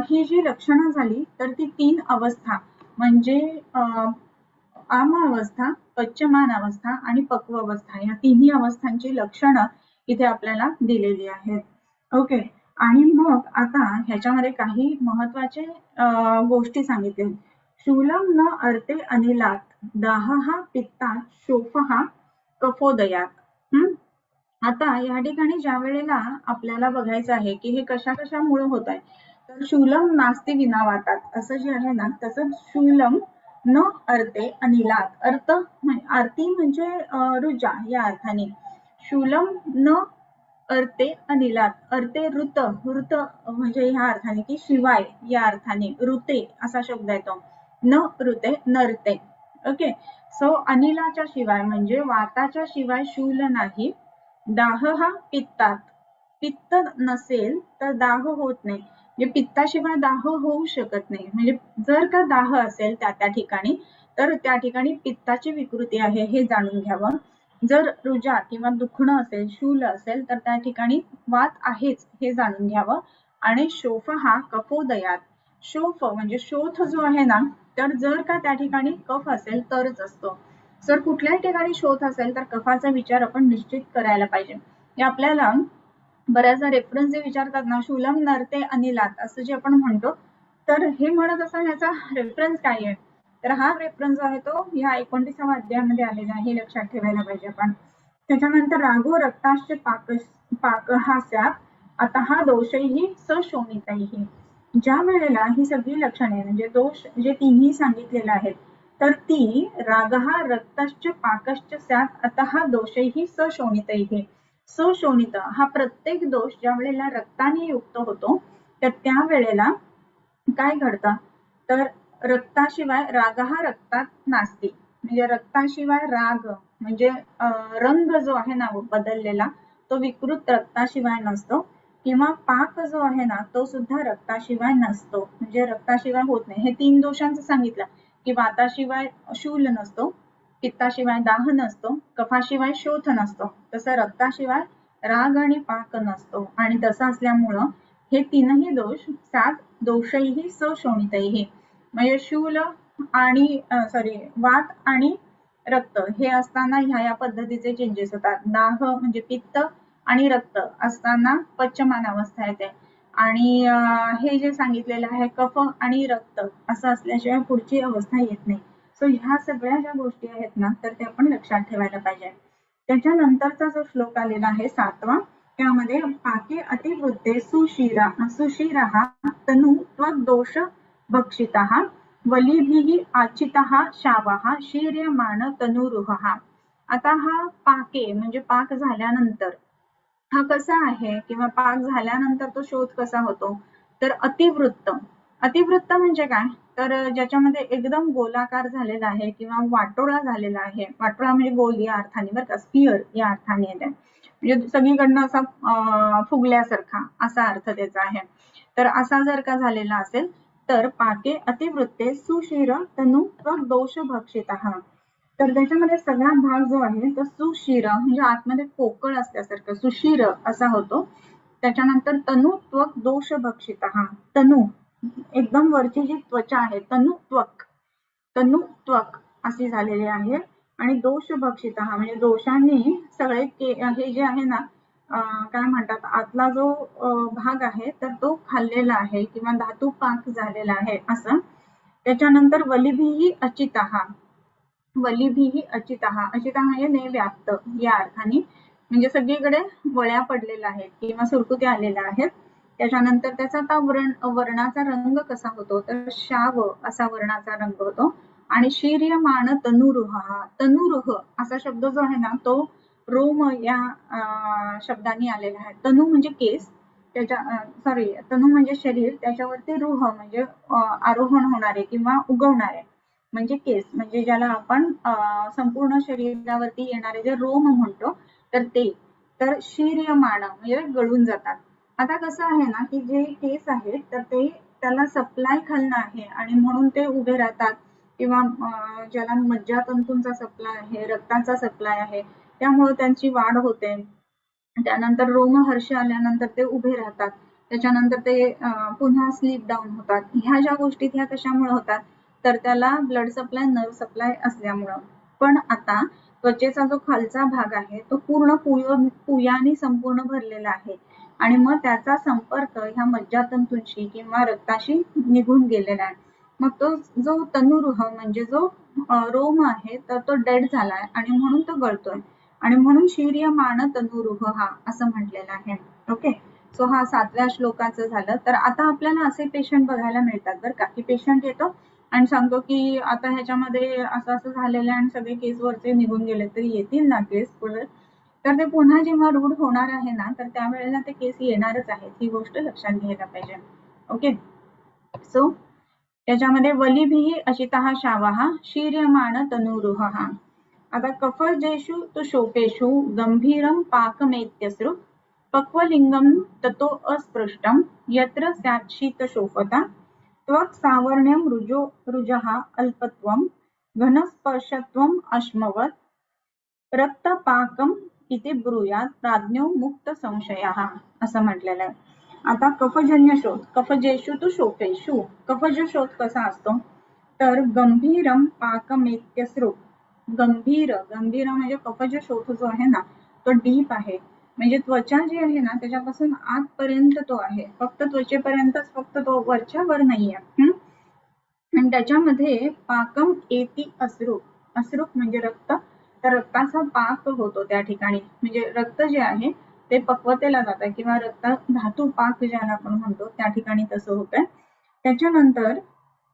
ही जी लक्षणं झाली तर ती 3 अवस्था म्हणजे आम अवस्था, पच्यमान अवस्था आणि पक्व अवस्था या तिन्ही अवस्थांची लक्षणं इथे आपल्याला दिलेली आहेत. ओके. आणि मग आता ह्याच्यामध्ये काही महत्वाचे गोष्टी सांगितल्या. शूलम न अर्ते अनिलात दाहः पित्तात शोफः कफोदयात. आता या ठिकाणी ज्या वेळेला आपल्याला बघायचं आहे की हे कशा कशामुळे होत आहे तर शूलम नास्ती विना वातात असं जे आहे ना तसं शूलम न अर्ते अनिलात. आरती म्हणजे रुजा या अर्थाने. शूलम न अर्ते अनिलात. अर्ते ऋत म्हणजे ह्या अर्थाने की शिवाय या अर्थाने. ऋते असा शब्द येतो. न ऋते नरते. ओके. सो अनिलाच्या शिवाय म्हणजे वाताच्या शिवाय शूल नाही. दाह हा पित्तात. पित्त नसेल तर दाह होत नाही. म्हणजे पित्ताशिवाय दाह होऊ शकत नाही. म्हणजे जर का दाह असेल त्या ठिकाणी तर त्या ठिकाणी पित्ताची विकृती आहे हे जाणून घ्यावं. जर रुजा किंवा दुखणं असेल, शूल असेल तर त्या ठिकाणी वात आहेच हे जाणून घ्यावं. आणि शोफ हा कफोदयात. शोफ म्हणजे शोथ जो आहे ना तर जर का त्या ठिकाणी कफ असेल तरच असतो. जर कुठल्याही ठिकाणी शोथ असेल तर कफाचा विचार आपण निश्चित करायला पाहिजे. हे आपल्याला बऱ्याचदा रेफरन्स जे विचारतात ना शूलम नरते अनिलात असं जे आपण म्हणतो तर हे म्हणत असताना याचा रेफरन्स काय आहे तर हा रेफरन्स आहे तो ह्या 29व्या अध्यायामध्ये आलेला आहे. हे लक्षात ठेवायला पाहिजे आपण. त्याच्यानंतर रागो रक्ताश्च पाक हा स्यात् अतः दोषैः सशोणितैः. ज्या वेळेला ही सगळी लक्षणे म्हणजे दोष जे तिन्ही सांगितलेले आहेत तर ती रागः रक्तश्च पाकश्च स्यात् अतः दोषैः सशोणितैः. सशोणित हा प्रत्येक दोष ज्या वेळेला रक्ताने युक्त होतो तर त्या वेळेला काय घडतं तर रक्ताशिवाय रागः रक्तात नास्ति. म्हणजे रक्ताशिवाय राग म्हणजे रंग जो आहे ना बदललेला तो विकृत रक्ताशिवाय नसतो. किंवा पाक जो आहे ना तो सुद्धा रक्ताशिवाय नसतो. म्हणजे रक्ताशिवाय होत नाही. हे 3 दोषांचं सांगितलं की वाताशिवाय शूल नसतो, पित्ताशिवाय दाह नसतो, कफाशिवाय शोथ नसतो. तसं रक्ताशिवाय राग आणि पाक नसतो. आणि तसं असल्यामुळं हे तीनही दोष सात दोषैः सशोणितैः म्हणजे शूल आणि वात आणि रक्त हे असताना ह्या पद्धतीचे चेंजेस होतात. दाह म्हणजे पित्त आणि रक्त असताना पच्यमान अवस्था येते. आणि हे जे सांगितलेलं आहे कफ आणि रक्त असं असल्याशिवाय पुढची अवस्था येत नाही. सो ह्या सगळ्या ज्या गोष्टी आहेत ना तर ते आपण लक्षात ठेवायला पाहिजे. त्याच्यानंतरचा जो श्लोक आलेला आहे 7वा, त्यामध्ये पाके अतिवृत्ते सुशिरः तनु त्वग्दोष भक्षितः वलिभिः आचितः शावः शीर्यमाण तनुरुहः. आता हा पाके म्हणजे पाक झाल्यानंतर हा कसा आहे किंवा पाक झाल्यानंतर तो शोध कसा होतो, तर अतिवृत्त. अतिवृत्त म्हणजे काय, तर ज्याच्यामध्ये एकदम गोलाकार झालेला आहे किंवा वाटोळा झालेला आहे. वाटोळा म्हणजे गोल या अर्थाने बरं का, स्फिअर या अर्थाने येते, म्हणजे सगळीकडनं असा फुगल्यासारखा असा अर्थ त्याचा आहे. तर असा जर का झालेला असेल तर पाके अतिवृत्ते सुशिर तनु दोष भक्षितः. तर त्याच्यामध्ये सगळा भाग जो आहे तो सुशिर म्हणजे आतमध्ये पोकळ असल्यासारखं सुशिर असा होतो. त्याच्यानंतर तनु त्वक दोष भक्षितः. तनु एकदम वरची जी त्वचा आहे तनु त्वक अशी झालेली आहे. आणि दोष भक्षितः म्हणजे दोषांनी सगळे हे जे आहे ना काय म्हणतात आतला जो भाग आहे तर तो खाल्लेला आहे किंवा धातू पाक झालेला आहे असं. त्याच्यानंतर वलिभिः अचितः. वलिभिः अचितः. अचितः म्हणजे नेव्याप्त या अर्थाने, म्हणजे सगळीकडे वळ्या पडलेल्या आहेत किंवा सुरकुत्या आलेल्या आहेत. त्याच्यानंतर त्याचा आता वर्णाचा रंग कसा होतो, तर शाव असा वर्णाचा रंग होतो. आणि शीर्यमाण तनुरुह. तनुरुह असा शब्द जो आहे ना तो रोम या शब्दाने आलेला आहे. तनु म्हणजे केस, त्याच्या तनु म्हणजे शरीर, त्याच्यावरती रुह म्हणजे आरोहण होणारे किंवा उगवणारे म्हणजे केस, म्हणजे ज्याला आपण संपूर्ण शरीरावरती येणारे जे रोम म्हणतो तर ते. तर शीर्यमाण म्हणजे गळून जातात. आता कसं आहे ना की जे केस आहेत तर ते त्याला सप्लाय खालणं आहे आणि म्हणून ते उभे राहतात किंवा ज्याला मज्जातंतूंचा सप्लाय आहे, रक्ताचा सप्लाय आहे, त्यामुळे त्यांची वाढ होते. त्यानंतर रोमहर्ष आल्यानंतर ते उभे राहतात. त्याच्यानंतर ते पुन्हा स्लीप डाऊन होतात. ह्या ज्या गोष्टी ह्या कशामुळे होतात, तर त्याला ब्लड सप्लाय नर्व सप्लाय असल्यामुळं. पण आता त्वचेचा जो खालचा भाग आहे तो पूर्ण पुयाने संपूर्ण भरलेला आहे आणि मग त्याचा संपर्क ह्या मज्जातंतूंशी किंवा रक्ताशी निघून गेलेला आहे. मग तो जो तनुरुह म्हणजे जो रोम आहे तर तो डेड झालाय आणि म्हणून तो गळतोय आणि म्हणून शीर्यमाण तनुरुह हा असं म्हटलेलं आहे. ओके, सो हा 7व्या श्लोकाचं झालं. तर आता आपल्याला असे पेशंट बघायला मिळतात बरं का, की पेशंट येतो आणि सांगतो की आता ह्याच्यामध्ये असं असं झालेलं आहे आणि सगळे केस वरचे निघून गेले, तरी येतील ना केस परत, तर ते पुन्हा जेव्हा रूढ होणार आहे ना तर त्यावेळेला ते केस येणारच आहेत, ही गोष्ट लक्षात घ्यायला पाहिजे. ओके, सो त्याच्यामध्ये वलिभिः अचितः शावः शीर्यमाण तनुरुहः. आता कफजेषु तु शोपेषु गंभीरं पाकमेत्यसृ पक्वलिंगम ततो अस्पृष्टं यत्र स्यात् शीतशोफता त्वक् सावर्ण्यं रुजः अल्पत्वं घनस्पर्शत्वं अश्मवत् रक्तपाकम इति ब्रूयात प्राज्ञो मुक्त संशयः असं म्हटलेलं आहे. आता कफजन्य शोथ, कफजेषु तु शोपेषु. कफज शोथ कसा असतो, तर गंभीरम पाकमेत्यसृ. गंभीर म्हणजे कफज शोथ जो आहे ना तो डीप आहे, म्हणजे त्वचा जी आहे ना त्याच्यापासून आतपर्यंत तो आहे, फक्त त्वचेपर्यंतच, फक्त तो वरच्या वर नाहीये. आणि त्याच्यामध्ये पाकम एती अश्रू. अश्रूप म्हणजे रक्त, तर रक्ताचा पाक होतो त्या ठिकाणी, म्हणजे रक्त जे आहे ते पक्वतेला जातं किंवा रक्त धातू पाक ज्याला आपण म्हणतो त्या ठिकाणी तसं होतंय. त्याच्यानंतर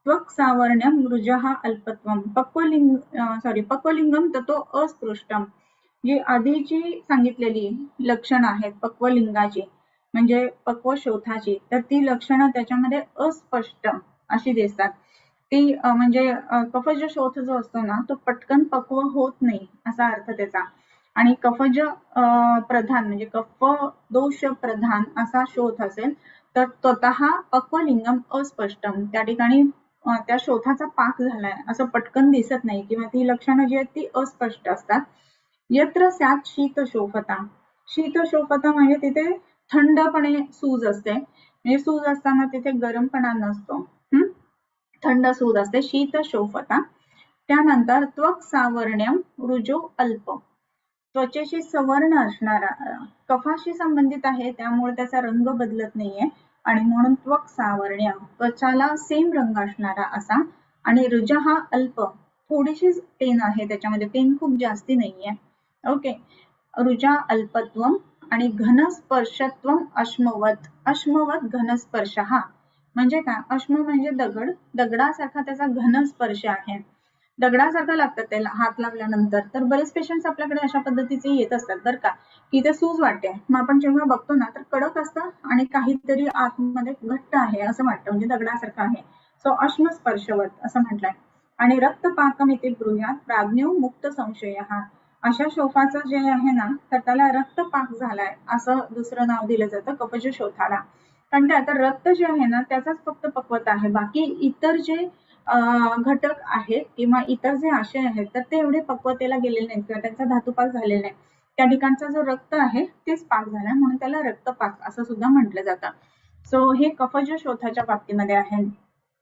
त्वक् सावर्ण्यम रुजः अल्पत्वम पक्वलिंगम ततो अस्पृष्टम. जी आधीची सांगितलेली लक्षणं आहेत पक्वलिंगाची म्हणजे पक्व शोथाची, तर ती लक्षणं त्याच्यामध्ये अस्पष्ट अशी दिसतात. ती म्हणजे कफज शोथ जो असतो ना तो पटकन पक्व होत नाही असा अर्थ त्याचा. आणि कफज प्रधान म्हणजे कफ दोष प्रधान असा शोथ असेल तर स्वतः पक्वलिंगम अस्पष्टम, त्या ठिकाणी त्या शोथाचा पाक झालाय असं पटकन दिसत नाही किंवा ती लक्षणं जी आहेत ती अस्पष्ट असतात. यत्र स्यात् शीतशोफता. शीतशोफता म्हणजे तिथे थंडपणे सूज असते, म्हणजे सूज असताना तिथे गरमपणा नसतो, थंड सूज असते, शीतशोफता. त्यानंतर त्वक् सावर्ण्यम रुजो अल्प. त्वचेशी सवर्ण असणारा, कफाशी संबंधित आहे त्यामुळे त्याचा रंग बदलत नाहीये आणि म्हणून त्वक् सावर्ण्य त्वचाला सेम रंग असणारा असा. आणि रुजः अल्प, थोडीशी पेन आहे त्याच्यामध्ये, पेन खूप जास्ती नाहीये. ओके. रुजा अल्पत्वम आणि घनस्पर्शत्वम अश्मवत. अश्मवत घनस्पर्श. हा म्हणजे काय, अश्म म्हणजे दगड, दगडासारखा त्याचा घनस्पर्श आहे, दगडासारखं लागतं त्याला हात लावल्यानंतर. तर बरेच पेशंट्स आपल्याकडे अशा पद्धतीचे येत असतात बरं का, की ते सूज वाटते. मग आपण जेव्हा बघतो ना तर कडक असतं आणि काहीतरी आतमध्ये घट्ट आहे असं वाटतं, म्हणजे दगडासारखं आहे. सो अश्मस्पर्शवत असं म्हटलंय. आणि रक्तपाकमिति ब्रूयात प्राज्ञो मुक्त संशय. हा अशा शोफाचं जे आहे ना तर त्याला रक्तपाक झालाय असं दुसरं नाव दिलं जातं कफज शोथाला. कारण काय, तर रक्त जे आहे ना त्याचाच फक्त पक्वता आहे, बाकी इतर जे घटक आहेत किंवा इतर जे आशय आहेत तर ते एवढे पक्वतेला गेलेले नाहीत किंवा त्यांचा धातुपाक झालेला नाही. त्या ठिकाणचा जो रक्त आहे तेच पाक झालाय, म्हणून त्याला रक्तपाक असं सुद्धा म्हटलं जातं. सो हे कफज शोथाच्या बाबतीमध्ये आहे.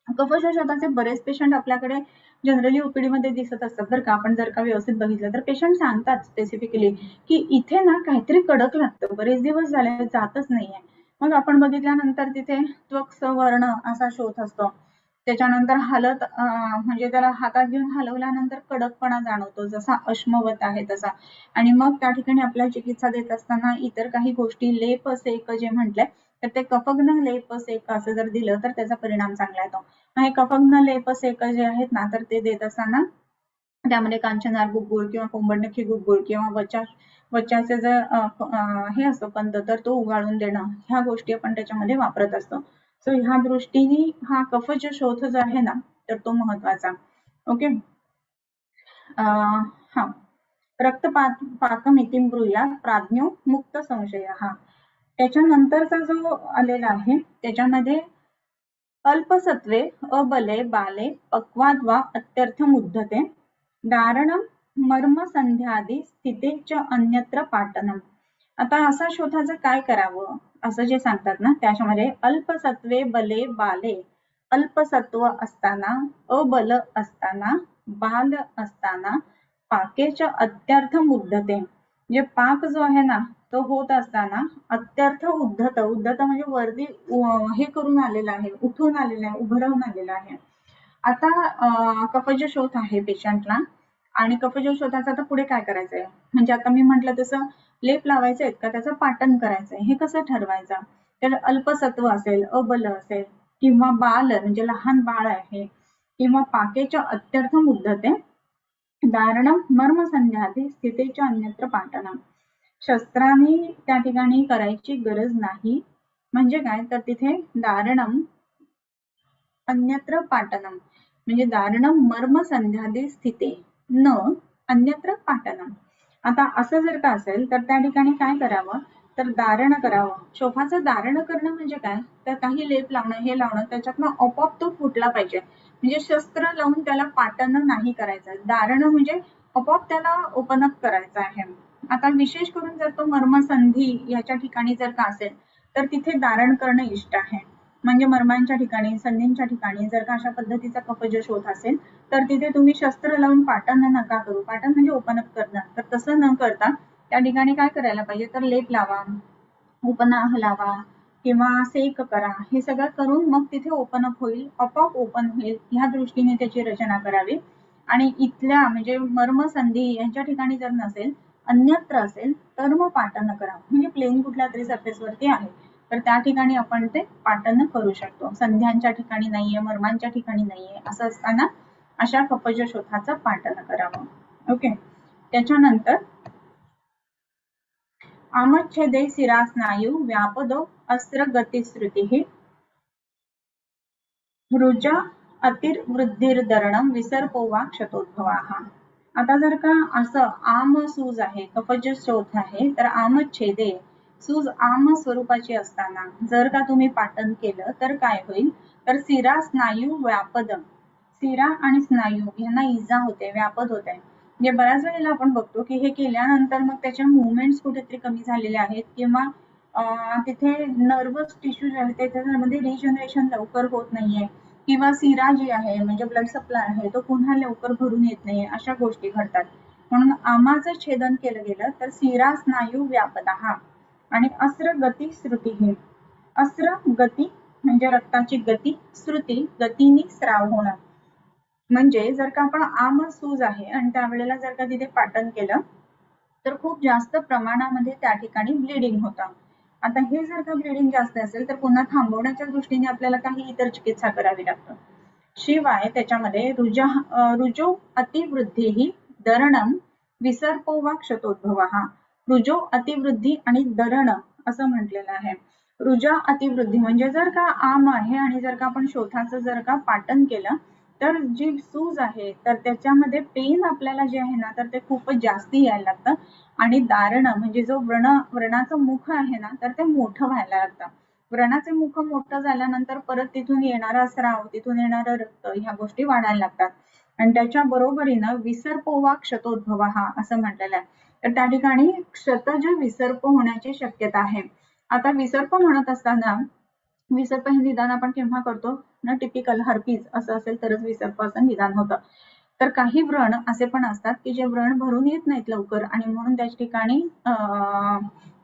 कफज शोथाचे बरेच पेशंट आपल्याकडे जनरली ओपीडी मध्ये दिसत असतात बरं का. आपण जर का व्यवस्थित बघितलं तर पेशंट सांगतात स्पेसिफिकली की इथे ना काहीतरी कडक लागतं, बरेच दिवस झाले जातच नाहीये. मग आपण बघितल्यानंतर तिथे त्वक सवर्ण असा शोथ असतो. त्याच्यानंतर हलत म्हणजे त्याला हातात घेऊन हलवल्यानंतर कडकपणा जाणवतो, जसा अश्मवत आहे तसा. आणि मग त्या ठिकाणी आपल्याला चिकित्सा देत असताना इतर काही गोष्टी, लेप सेक जे म्हटलंय तर ते कफग्न लेप सेक असं जर दिलं तर त्याचा परिणाम चांगला येतो. हे कफग्न लेप सेक जे आहेत ना तर ते देत असताना त्यामध्ये कांचनार गुगुळ किंवा कोंबडनखी गुगुळ किंवा वच्याचे जे हे असतो कंद तर तो उगाळून देणं, ह्या गोष्टी आपण त्याच्यामध्ये वापरत असतो. सो ह्या दृष्टीने हा कफज शोथ जो आहे ना तर तो महत्वाचा. ओके. हा रक्तपाकमिति ब्रूयात प्राज्ञो मुक्त संशय. हा त्याच्यानंतरचा जो आलेला आहे त्याच्यामध्ये अल्पसत्वे अबले बाले पक्वाद वा अत्यर्थमुद्धते दारणम मर्मसंध्यादी स्थितेच अन्यत्र पाटनम. आता असा शोधाचं काय करावं असं जे सांगतात ना त्याच्यामध्ये अल्पसत्वे बले बाले, अल्पसत्व असताना, अबल असताना, बाल असताना, पाकेच्या अत्यर्थ मुद्धते, म्हणजे पाक जो आहे ना तो होत असताना अत्यर्थ उद्धत, उद्धत म्हणजे वरती हे करून आलेला आहे, उठून आलेला आहे, उभं राहून आलेला आहे. आता कफज शोथ आहे पेशंटला आणि कफज शोथाचं आता पुढे काय करायचंय, म्हणजे आता मी म्हटलं तसं लेप लावायचे आहेत का त्याचं पाटन करायचंय, हे कसं ठरवायचं. तर अल्पसत्व असेल, अबल असेल किंवा बाल म्हणजे लहान बाळ आहे किंवा पाकेच्या अत्यर्थ मुद्धते दारणम मर्मसंध्यादी स्थितीच्या अन्यत्र पाटनम. शस्त्राने त्या ठिकाणी करायची गरज नाही, म्हणजे काय तर तिथे दारणम अन्यत्र पाटनम म्हणजे दारणम मर्मसंध्यादी स्थिते न अन्यत्र पाटनम. आता असं जर का असेल तर त्या ठिकाणी काय करावं तर दारण करावं. शोफाचं दारण करणं म्हणजे काय तर काही लेप लावणं, हे लावणं, त्याच्यातनं आपोआप तो फुटला पाहिजे, म्हणजे शस्त्र लावून त्याला पाटन नाही करायचं. दारण म्हणजे आपोआप त्याला ओपन अप करायचं आहे. आता विशेष करून जर तो मर्मसंधी याच्या ठिकाणी जर का असेल तर तिथे दारण करणं इष्ट आहे. म्हणजे मर्मांच्या ठिकाणी, संधींच्या ठिकाणी जर का अशा पद्धतीचा कफज शोथ असेल तर तिथे तुम्ही शस्त्र लावून पाटन नका करू. पाटन म्हणजे ओपन अप करणं, तर तसं न करता त्या ठिकाणी काय करायला पाहिजे तर लेप लावा, उपनाह लावा किंवा सेक करा, हे सगळं करून मग तिथे ओपन अप होईल, आपोआप ओपन होईल, ह्या दृष्टीने त्याची रचना करावी. आणि इथल्या म्हणजे मर्मसंधी यांच्या ठिकाणी जर नसेल, अन्यत्र असेल तर मग पाटन करा, म्हणजे प्लेन कुठल्या तरी सरफेस वरती आहे तर त्या ठिकाणी आपण ते पाटन करू शकतो. संध्यांच्या ठिकाणी नाहीये, मर्मांच्या ठिकाणी नाहीये असं असताना अशा कफज शोथाचं पाटन करावं. ओके. त्याच्यानंतर आमच्छेदे शिरास्नायू व्यापदो अस्त्र गतिश्रुती रुजा अतिर्वृद्धिर्दरणम विसर्पो वा क्षतोद्भवाः. आता जर का असं आम सूज आहे, कफज शोथ आहे, तर आमच्छेदे सूज आम स्वरूपाची असताना जर का तुम्ही पाटन केलं तर काय होईल तर शिरा स्नायू व्यापद, शिरा आणि स्नायू यांना इजा होते, व्यापद होते. म्हणजे बऱ्याच वेळेला आपण बघतो की हे केल्यानंतर मग त्याच्या मुवमेंट्स कुठेतरी कमी झालेले आहेत किंवा तिथे नर्वस टिश्यू जे आहे त्याच्यामध्ये रिजनरेशन लवकर होत नाहीये किंवा शिरा जी आहे म्हणजे ब्लड सप्लाय आहे तो पुन्हा लवकर भरून येत नाहीये, अशा गोष्टी घडतात. म्हणून आमाचं छेदन केलं गेलं तर शिरा स्नायू व्यापदः आणि अस्त्र गती श्रुती हे, अस्त्र गती म्हणजे रक्ताची गती, श्रुती गतीने स्राव होणं, म्हणजे जर का आपण आम सूज आहे आणि त्यावेळेला जर का तिथे पाटण केलं तर खूप जास्त प्रमाणामध्ये त्या ठिकाणी ब्लिडिंग होतं. आता हे जर का ब्लिडिंग जास्त असेल तर पुन्हा थांबवण्याच्या दृष्टीने आपल्याला काही इतर चिकित्सा करावी लागतं. शिवाय त्याच्यामध्ये रुजो अतिवृद्धी ही दरणम विसर्पो वा क्षतोद्भवः. रुजो अतिवृद्धी आणि दरण असं म्हटलेलं आहे. रुजा अतिवृद्धी म्हणजे जर का आम आहे आणि जर का आपण शोथाचं जर का पाटण केलं तर जी सूज आहे तर त्याच्यामध्ये पेन आपल्याला जे आहे ना तर ते खूपच जास्ती यायला लागतं आणि दारण म्हणजे जो व्रणाचं मुख आहे ना तर ते मोठं व्हायला लागतं. व्रणाचे मुख मोठं झाल्यानंतर परत तिथून येणारा स्राव, तिथून येणारं रक्त ह्या गोष्टी वाढायला लागतात आणि त्याच्या बरोबरीनं विसर्पोवा क्षतोद्भव हा असं म्हटलेलं आहे. तर त्या ठिकाणी क्षतज विसर्प होण्याची शक्यता आहे. आता विसर्प म्हणत असताना विसर्प हे निदान आपण केव्हा करतो ना, टिपिकल हर्पीज असं असेल तरच विसर्प असं निदान होतं. तर काही व्रण असे पण असतात की जे व्रण भरून येत नाहीत लवकर आणि म्हणून त्या ठिकाणी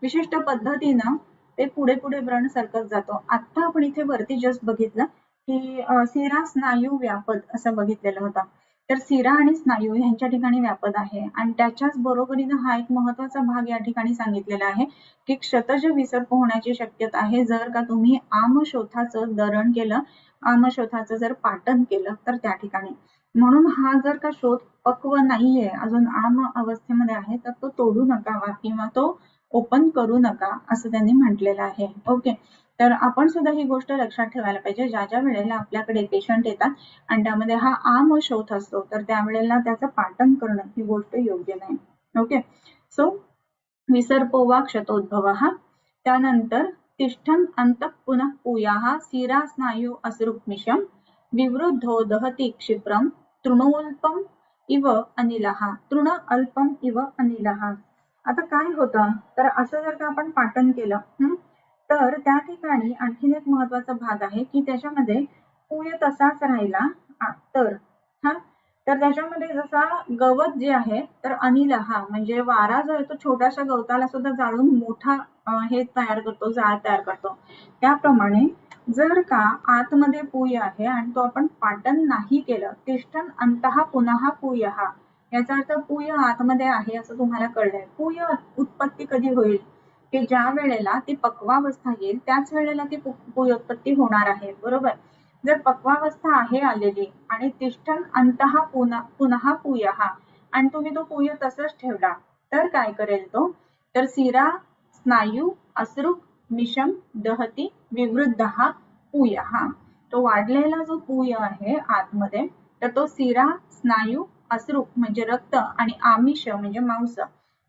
विशिष्ट पद्धतीनं ते पुढे पुढे व्रण सरकत जातो. आता आपण इथे वरती जस्ट बघितलं की सिरा स्नायू व्यापद असं बघितलेलं होतं. तर सिरा आणि स्नायू यांच्या ठिकाणी व्यापद आहे आणि त्याच्याच बरोबरीनं हा एक महत्वाचा भाग या ठिकाणी सांगितलेला आहे की क्षतज विसर्प होण्याची शक्यता आहे जर का तुम्ही आमशोथाचं दरण केलं, आमशोथाचं जर पाटण केलं तर त्या ठिकाणी. म्हणून हा जर का शोथ पक्व नाहीये, अजून आम अवस्थेमध्ये आहे तर तो तोडू नका किंवा तो ओपन करू नका असं त्यांनी म्हटलेलं आहे. ओके, तर आपण सुद्धा ही गोष्ट लक्षात ठेवायला पाहिजे ज्या ज्या वेळेला आपल्याकडे पेशंट येतात आणि त्यामध्ये हा आमशोथ असतो तर त्यावेळेला त्याचं पाटण करणं ही गोष्ट योग्य नाही. ओके, सो विसर्पो वा क्षतोद्भवः. त्यानंतर तिष्ठन् अन्तः पुनः पूयाः सिरा स्नायू असृक्मिशं विवृद्धो दहति क्षिप्रं तृणोल्पम इव अनिलः. तृण अल्पम इव अनिलः. आता काय होतं तर असं जर का आपण पाटण केलं तर त्या ठिकाणी आणखीन एक महत्वाचा भाग आहे की त्याच्यामध्ये पूय तसाच राहिला तर तर त्याच्यामध्ये जसा गवत जे आहे तर अनिल हा म्हणजे वारा जो आहे तो छोट्याशा गवताला सुद्धा जाळून मोठा हे तयार करतो, जाळ तयार करतो. त्याप्रमाणे जर का आतमध्ये पूय आहे आणि तो आपण पाटण नाही केलं, तिष्ठन् अन्तः पुनः पूयः, याचा अर्थ पूय आतमध्ये आहे असं तुम्हाला कळलंय. पूय उत्पत्ती कधी होईल की ज्या वेळेला ती पक्वावस्था येईल त्याच वेळेला ती पूय उत्पत्ती होणार आहे, बरोबर. जर पक्वावस्था आहे आलेली आणि तिष्ठन् अन्तः पुनः पूयः आणि तुम्ही तो पूय तसंच ठेवला तर काय करेल तो तर सिरा स्नायू असृक मिशम दहती विवृद्धः पूयः. तो वाढलेला जो पूय आहे आतमध्ये तर तो सिरा स्नायू असृक म्हणजे रक्त आणि आमिष म्हणजे मांस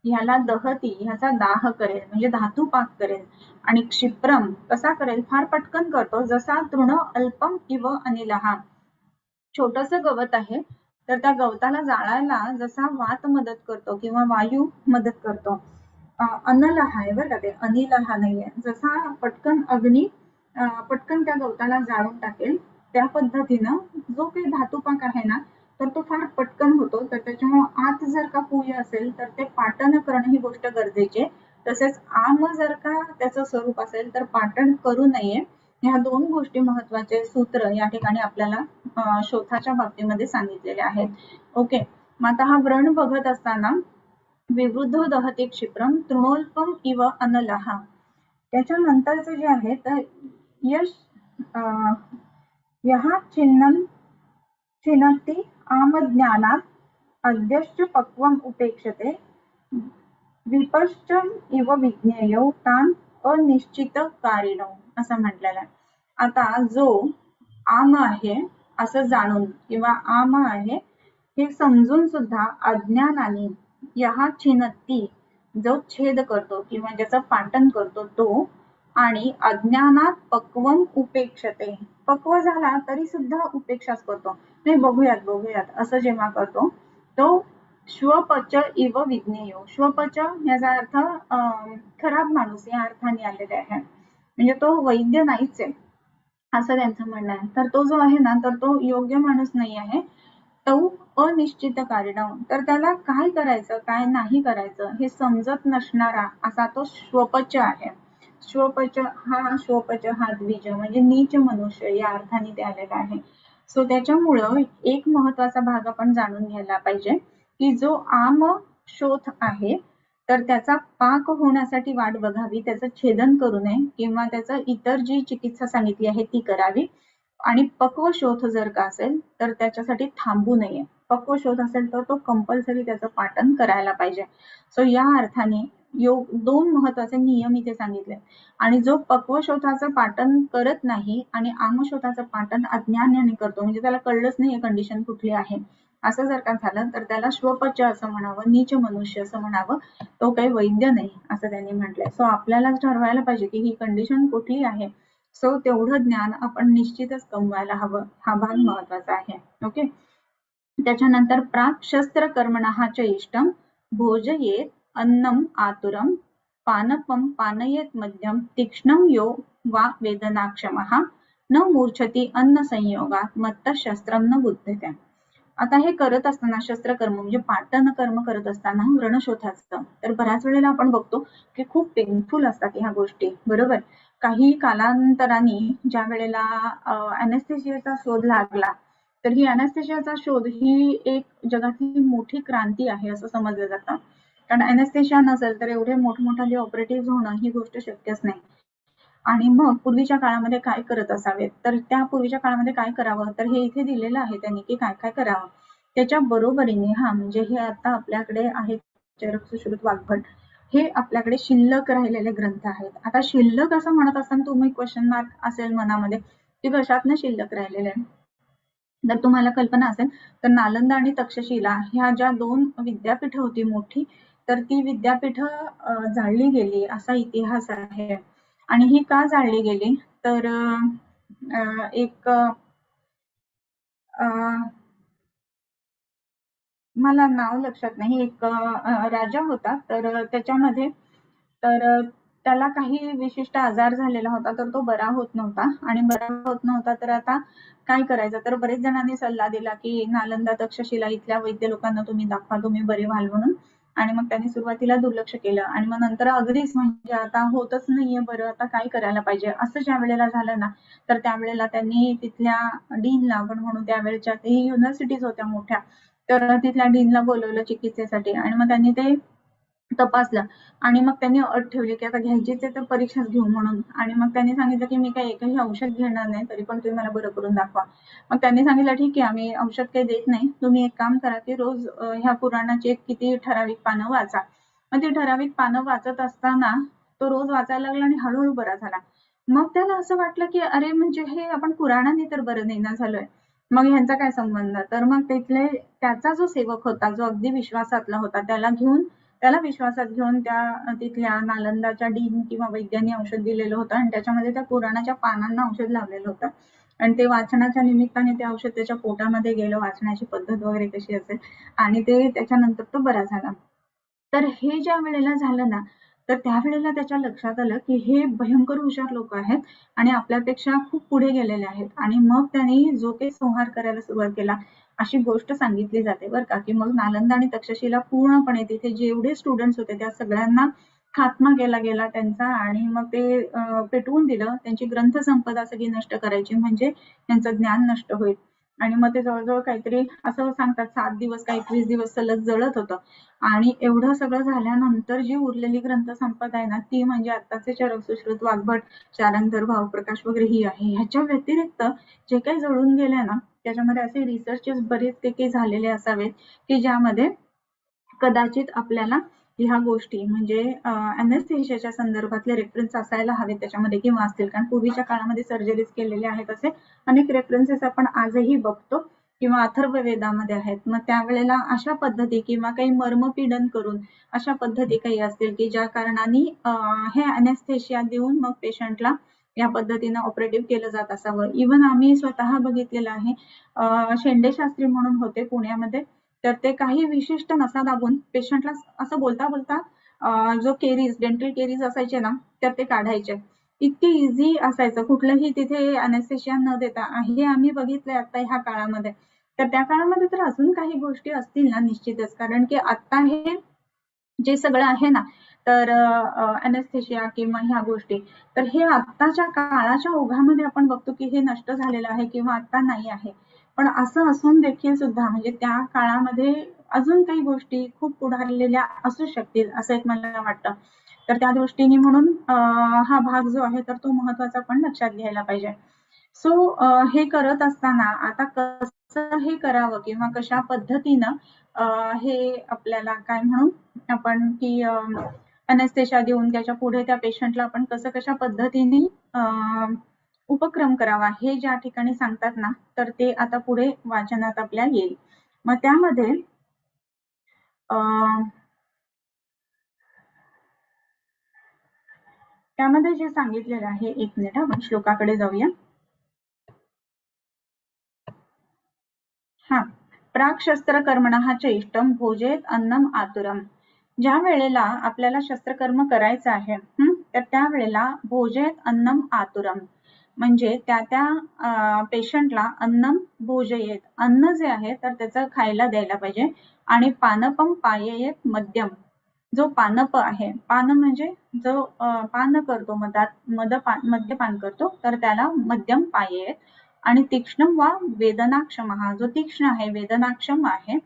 ह्याला दहती ह्याचा दाह करेल म्हणजे धातुपाक करेल आणि क्षिप्रम कसा करेल फार पटकन करतो जसा तृण अल्पम इव अनिलः. छोटस गवत आहे तर त्या गवताला जाळायला जसा वात मदत करतो किंवा वायू मदत करतो, अनलः आहे बरं का ते, अनिलः नाहीये. जसा पटकन अग्नी पटकन त्या गवताला जाळून टाकेल त्या पद्धतीनं जो काही धातुपाक आहे ना तर तो फार पटकन होतो. तर त्याच्यामुळे आत जर का पूय असेल तर ते पाटण करणं ही गोष्ट गरजेची आहे. तसेच आम जर का त्याचं स्वरूप असेल तर पाटण करू नये. ह्या दोन गोष्टी महत्वाचे सूत्र या ठिकाणी आपल्याला शोथाच्या बाबतीमध्ये सांगितलेले आहेत. ओके, मग आता हा व्रण बघत असताना विवृद्धो दहते क्षिप्रम तृणोल्पम इव अनलः. त्याच्यानंतरचं जे आहे तर यश यहा छिन्नति आमज्ञानात् अद्यश्च पक्वम उपेक्षते विपश्चम इव विज्ञेयो तान अनिश्चित कारिणो असं म्हटलेलं आहे. आता जो आम आहे असं जाणून किंवा आम आहे हे समजून सुद्धा अज्ञानाने यहा छिन्नति जो छेद करतो किंवा ज्याचं पाटण करतो तो आणि अज्ञानात पक्वम उपेक्षते, पक्व झाला तरी सुद्धा उपेक्षाच करतो, नाही बघूयात असं जेव्हा करतो तो श्वपच इव विज्ञेयो. श्वपच याचा अर्थ खराब माणूस या अर्थाने आलेला आहे म्हणजे तो वैद्य नाहीच आहे असं त्यांचं म्हणणं आहे. तर तो जो आहे ना तर तो योग्य माणूस नाही आहे. तो अनिश्चित कारण, तर त्याला काय करायचं काय नाही करायचं हे समजत नसणारा असा तो श्वपच आहे. श्वपच हा द्विज म्हणजे नीच मनुष्य या अर्थाने ते आलेला आहे. सो त्याच्यामुळं एक महत्वाचा भाग आपण जाणून घ्यायला पाहिजे की जो आमशोथ आहे तर त्याचा पाक होण्यासाठी वाट बघावी, त्याचं छेदन करू नये किंवा त्याचं इतर जी चिकित्सा सांगितली आहे ती करावी. आणि पक्व शोथ जर का असेल तर त्याच्यासाठी थांबू नये. पक्व शोथ असेल तर तो कंपल्सरी त्याचं पाठन करायला पाहिजे. सो या अर्थाने दोन महत्वाचे नियम इथे सांगितले. आणि जो पक्व शोथाचं पाठन करत नाही आणि आमशोथाचं पाठन अज्ञानाने करतो, म्हणजे त्याला कळलंच नाही कंडिशन कुठली आहे, असं जर का झालं तर त्याला श्वपच असं म्हणावं, नीच मनुष्य असं म्हणावं, तो काही वैद्य नाही असं त्यांनी म्हटलंय. सो आपल्याला ठरवायला पाहिजे की ही कंडिशन कुठली आहे. सो तेवढं ज्ञान आपण निश्चितच कमवायला हवं, हा भाग महत्वाचा आहे. ओके. त्याच्यानंतर प्राक शस्त्र कर्मणः च इष्टम भोजयेत अन्नम आतुरम पानपम पानयेत मध्यम तीक्ष्णम यो वा वेदनाक्षमः न मूर्छती अन्न संयोगात मत्त शस्त्रम न बुद्धते. आता हे करत असताना शस्त्रकर्म म्हणजे पाटन कर्म करत असताना व्रणशोथाचं तर बऱ्याच वेळेला आपण बघतो की खूप पेनफुल असतात ह्या गोष्टी, बरोबर. काही कालांतराने ज्या वेळेला अनेस्थेशियाचा शोध लागला तर ही अनेस्थेशियाचा शोध ही एक जगातली मोठी क्रांती आहे असं समजलं जातं. कारण अनेस्थेशिया नसेल तर एवढे मोठमोठाले ऑपरेटिव्ह होणं ही गोष्ट शक्यच नाही. आणि मग पूर्वीच्या काळामध्ये काय करत असावेत तर त्या पूर्वीच्या काळामध्ये काय करावं तर हे इथे दिलेलं आहे त्यांनी की काय काय करावं. त्याच्या बरोबरीने म्हणजे हे आता आपल्याकडे आहेत चरक सुश्रुत वाग्भट, हे आपल्याकडे शिल्लक राहिलेले ग्रंथ आहेत. आता शिल्लक असं म्हणत असताना तुम्ही क्वेश्चन मार्क असेल मनामध्ये की कशातनं शिल्लक राहिलेले आहे. जर तुम्हाला कल्पना असेल तर नालंदा आणि तक्षशिला ह्या ज्या दोन विद्यापीठ होती मोठी तर ती विद्यापीठ जाळली गेली असा इतिहास आहे. आणि ही का जाळली गेली तर एक मला नाव लक्षात नाही, एक राजा होता तर त्याच्यामध्ये तर त्याला काही विशिष्ट आजार झालेला होता तर तो बरा होत नव्हता आणि बरा होत नव्हता तर आता काय करायचं तर बरेच जणांनी सल्ला दिला की नालंदा तक्षशिला इथल्या वैद्य लोकांना तुम्ही दाखवा, तुम्ही बरे व्हाल म्हणून. आणि मग त्यांनी सुरुवातीला दुर्लक्ष केलं आणि मग नंतर अगदीच म्हणजे आता होतच नाहीये बरं, आता काय करायला पाहिजे असं ज्या वेळेला झालं ना तर त्यावेळेला त्यांनी तिथल्या डीनला आपण म्हणू, त्यावेळेच्या ते युनिव्हर्सिटीज होत्या मोठ्या तर तिथल्या डीनला बोलवलं चिकित्सेसाठी आणि मग त्यांनी ते तपासलं आणि मग त्यांनी अट ठेवली की आता घ्यायचीच आहे तर परीक्षाच घेऊ म्हणून. आणि मग त्यांनी सांगितलं की मी काही एकही औषध घेणार नाही, तरी पण तुम्ही मला बरं करून दाखवा. मग त्यांनी सांगितलं ठीक आहे आम्ही औषध काही देत नाही, तुम्ही एक काम करा की रोज ह्या पुराणाची किती ठराविक पानं वाचा. मग ती ठराविक पानं वाचत असताना तो रोज वाचायला लागला आणि हळूहळू बरा झाला. मग त्याला असं वाटलं की अरे म्हणजे हे आपण पुराणाने तर बरं नाही ना झालोय, मग ह्यांचा काय संबंध. तर मग तिथले त्याचा जो सेवक होता जो अगदी विश्वासातला होता त्याला विश्वासात घेऊन त्या तिथल्या नालंदाच्या डीन किंवा वैद्यांनी औषध दिलेलं होतं आणि त्याच्यामध्ये त्या पुराणाच्या पानांना औषध लावलेलं होतं आणि ते वाचनाच्या निमित्ताने ते औषध त्याच्या पोटामध्ये गेलं, वाचण्याची पद्धत वगैरे कशी असेल आणि ते त्याच्यानंतर तो बरा झाला. तर हे ज्या वेळेला झालं ना तर त्यावेळेला त्याच्या लक्षात आलं की हे भयंकर हुशार लोक आहेत आणि आपल्यापेक्षा खूप पुढे गेलेले आहेत. आणि मग त्यांनी जो काही संहार करायला सुरुवात केला अशी गोष्ट सांगितली जाते बरं का की मग नालंदा आणि तक्षशिला पूर्णपणे तिथे जेवढे स्टुडंट्स होते त्या सगळ्यांना खात्मा केला गेला त्यांचा आणि मग ते पेटवून दिलं, त्यांची ग्रंथसंपदा सगळी नष्ट करायची म्हणजे त्यांचं ज्ञान नष्ट होईल. आणि मग ते जवळजवळ काहीतरी असं सांगतात 7 दिवस का 21 दिवस सलग जळत होतं. आणि एवढं सगळं झाल्यानंतर जी उरलेली ग्रंथसंपदा आहे ना ती म्हणजे आत्ताचे चरक सुश्रुत वाग्भट, शारंगधर, भावप्रकाश वगैरे ही आहे. ह्याच्या व्यतिरिक्त जे काही जळून गेले ना त्याच्यामध्ये असे रिसर्चेस बरेच काही झालेले असावेत की ज्यामध्ये कदाचित आपल्याला ह्या गोष्टी म्हणजे अनेस्थेशियाच्या संदर्भातले रेफरन्स असायला हवे त्याच्यामध्ये किंवा असतील. कारण पूर्वीच्या काळामध्ये सर्जरीज केलेले आहेत असे अनेक रेफरन्सेस आपण आजही बघतो किंवा अथर्ववेदामध्ये आहेत. मग त्यावेळेला अशा पद्धती किंवा काही मर्मपीडन करून अशा पद्धती काही असतील की ज्या कारणाने हे अनेस्थेशिया देऊन मग पेशंटला या पद्धतीनं ऑपरेटिव्ह केलं जात असावं. इव्हन आम्ही स्वतः बघितलेलं आहे. शेंडे शास्त्री म्हणून होते पुण्यामध्ये तर ते काही विशिष्ट नसा दाबून पेशंटला असं बोलता बोलता जो केरीज डेंटल केरीज असायचे ना तर ते काढायचे. इतकी इझी असायचं, कुठलंही तिथे अनेस्थेशिया न देता. हे आम्ही बघितलंय आता ह्या काळामध्ये. तर त्या काळामध्ये तर अजून काही गोष्टी असतील ना निश्चितच, कारण की आता हे जे सगळं आहे ना तर अनेस्थेशिया किंवा ह्या गोष्टी तर हे आत्ताच्या काळाच्या ओघामध्ये आपण बघतो की हे नष्ट झालेलं आहे किंवा आता नाही आहे. पण असं असून देखील सुद्धा म्हणजे त्या काळामध्ये अजून काही गोष्टी खूप पुढारलेल्या असू शकतील असं एक मला वाटतं. तर त्या दृष्टीने म्हणून हा भाग जो आहे तर तो महत्वाचा पण लक्षात घ्यायला पाहिजे. सो हे करत असताना आता कसं हे करावं किंवा कशा पद्धतीनं हे आपल्याला काय म्हणू आपण की अनेस्थेशिया देऊन त्याच्या पुढे त्या पेशंटला आपण कशा पद्धतीने उपक्रम करावा हे ज्या ठिकाणी सांगतात ना तर ते आता पुढे वाचनात आपल्या येईल. मग त्यामध्ये त्यामध्ये जे सांगितलेलं आहे, एक मिनिट आपण श्लोकाकडे जाऊया. हा, प्राक शस्त्रकर्मणः चेष्टम भोजेत अन्नम आतुरम. ज्या वेळेला आपल्याला शस्त्रकर्म करायचं आहे तर त्यावेळेला भोजेत अन्नम आतुरम म्हणजे त्या पेशंटला अन्नम भोजयेत, अन्न जे आहे तर त्याचं खायला द्यायला पाहिजे. आणि पानपम पाययेत मध्यम, जो पानप आहे, पान म्हणजे जो पान करतो, मद्यपान करतो तर त्याला मध्यम पाययेत. आणि तीक्ष्ण वा वेदनाक्षम, जो तीक्ष्ण आहे वेदनाक्षम आहे.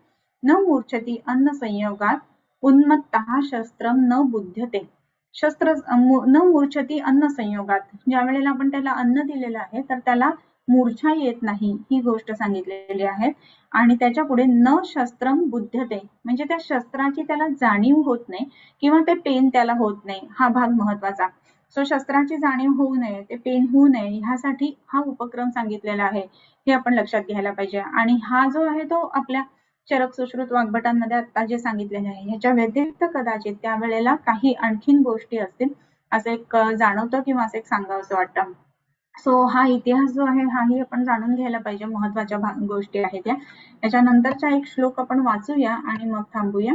न मूर्छती अन्न संयोगात उन्मत्तः शस्त्रम न बुध्यते. शस्त्र न मूर्छती अन्न संयोगात, ज्या वेळेला आपण त्याला अन्न दिलेलं आहे तर त्याला मूर्छा येत नाही ही गोष्ट सांगितलेली आहे. आणि त्याच्या पुढे न शस्त्रम बुध्यते म्हणजे त्या शस्त्राची त्याला जाणीव होत नाही किंवा ते पेन त्याला होत नाही, हा भाग महत्वाचा. सो शस्त्राची जाणीव होऊ नये, ते पेन होऊ नये ह्यासाठी हा उपक्रम सांगितलेला आहे, हे आपण लक्षात घ्यायला पाहिजे. आणि हा जो आहे तो आपल्या चरक सुश्रुत वाग्भटांमध्ये आता जे सांगितलेले आहे ह्याच्या व्यतिरिक्त कदाचित त्यावेळेला काही आणखीन गोष्टी असतील असं एक जाणवतं किंवा असं एक सांगावं असं वाटतं. सो हा इतिहास जो आहे हाही आपण जाणून घ्यायला पाहिजे, महत्वाच्या गोष्टी आहेत त्या. याच्यानंतरचा एक श्लोक आपण वाचूया आणि मग थांबूया.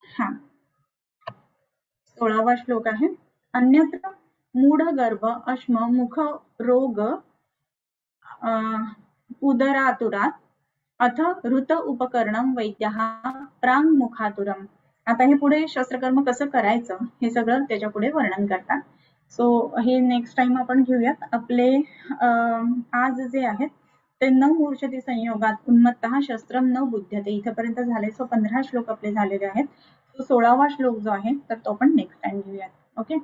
हा, 16वा श्लोक आहे. अन्यत्र मूढ गर्भ अश्म मुख रोग उदरातुरात अथ ऋत उपकरणम वैद्यः प्रांग मुखातुरम. आता हे पुढे शस्त्रकर्म कसं करायचं हे सगळं त्याच्या पुढे वर्णन करतात. सो हे नेक्स्ट टाइम आपण घेऊयात. आपले आज जे आहेत ते न मूर्छती संयोगात उन्मत्तः शस्त्रम न बुध्यते इथपर्यंत झाले. सो 15 श्लोक आपले झालेले आहेत. तो 16वा श्लोक जो आहे तर तो आपण नेक्स्ट टाइम घेऊयात. ओके.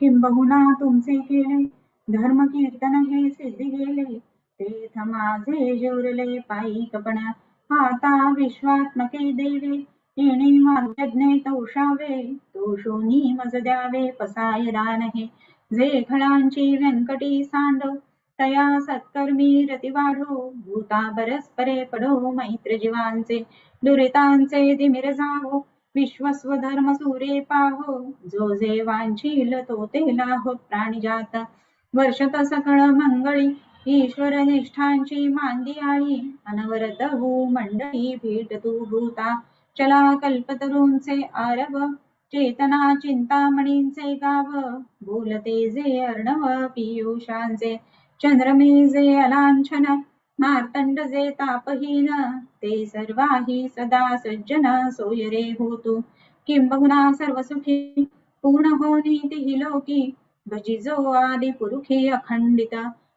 किंबहुना तुमचे केले धर्म कीर्तन हे सिद्धी गेले, तेथ माझे जुरले पायीकपणा आता विश्वात्मके देवे, येणे मार्गज्ञे तोषावे तोषोनी मज द्यावे पसाय दान हे, जे खळांची व्यंकटी सांडो तया सत्कर्मी रती वाढो, भूता परस्परे पडो मैत्र जीवांचे दुरितांचे दिमिर जावो, विश्वस्वधर्म सूरे पाहो, जो जे वांछील तो ते लाहो प्राणिजात, वर्षत सकळ मंगळी ईश्वर निष्ठांची मांदियाळी, अनवरत हो मंडळी भेट तू भूता, चला कल्पतरूंचे आरव, चेतना चिंतामणींचे गाव, बोलते जे अर्णव पियुषांचे, चंद्रमे जे अलांछन, मार्तंड जे तापहीन, ते सर्वाही सदा सज्जन सोय रे होतु, किंबहुना सर्वसुखी पूर्ण होनी तिही लोकी, भजिजो आदि पुरुषी अखंडित,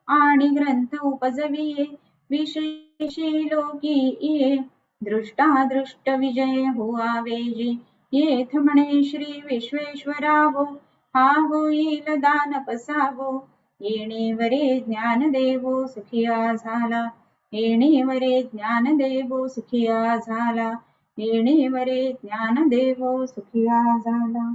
आणि ग्रंथ उपजविये विशेषी लोकी ये, दृष्टा दृष्ट विजय हुआवेजी, येथ म्हणे श्री विश्वेश्वरावो, हा होईल दान पसावो, येणेवरे ज्ञान देवो सुखिया झाला, येणेवरे ज्ञान देवो सुखिया झाला, येणेवरे ज्ञान देवो सुखिया झाला.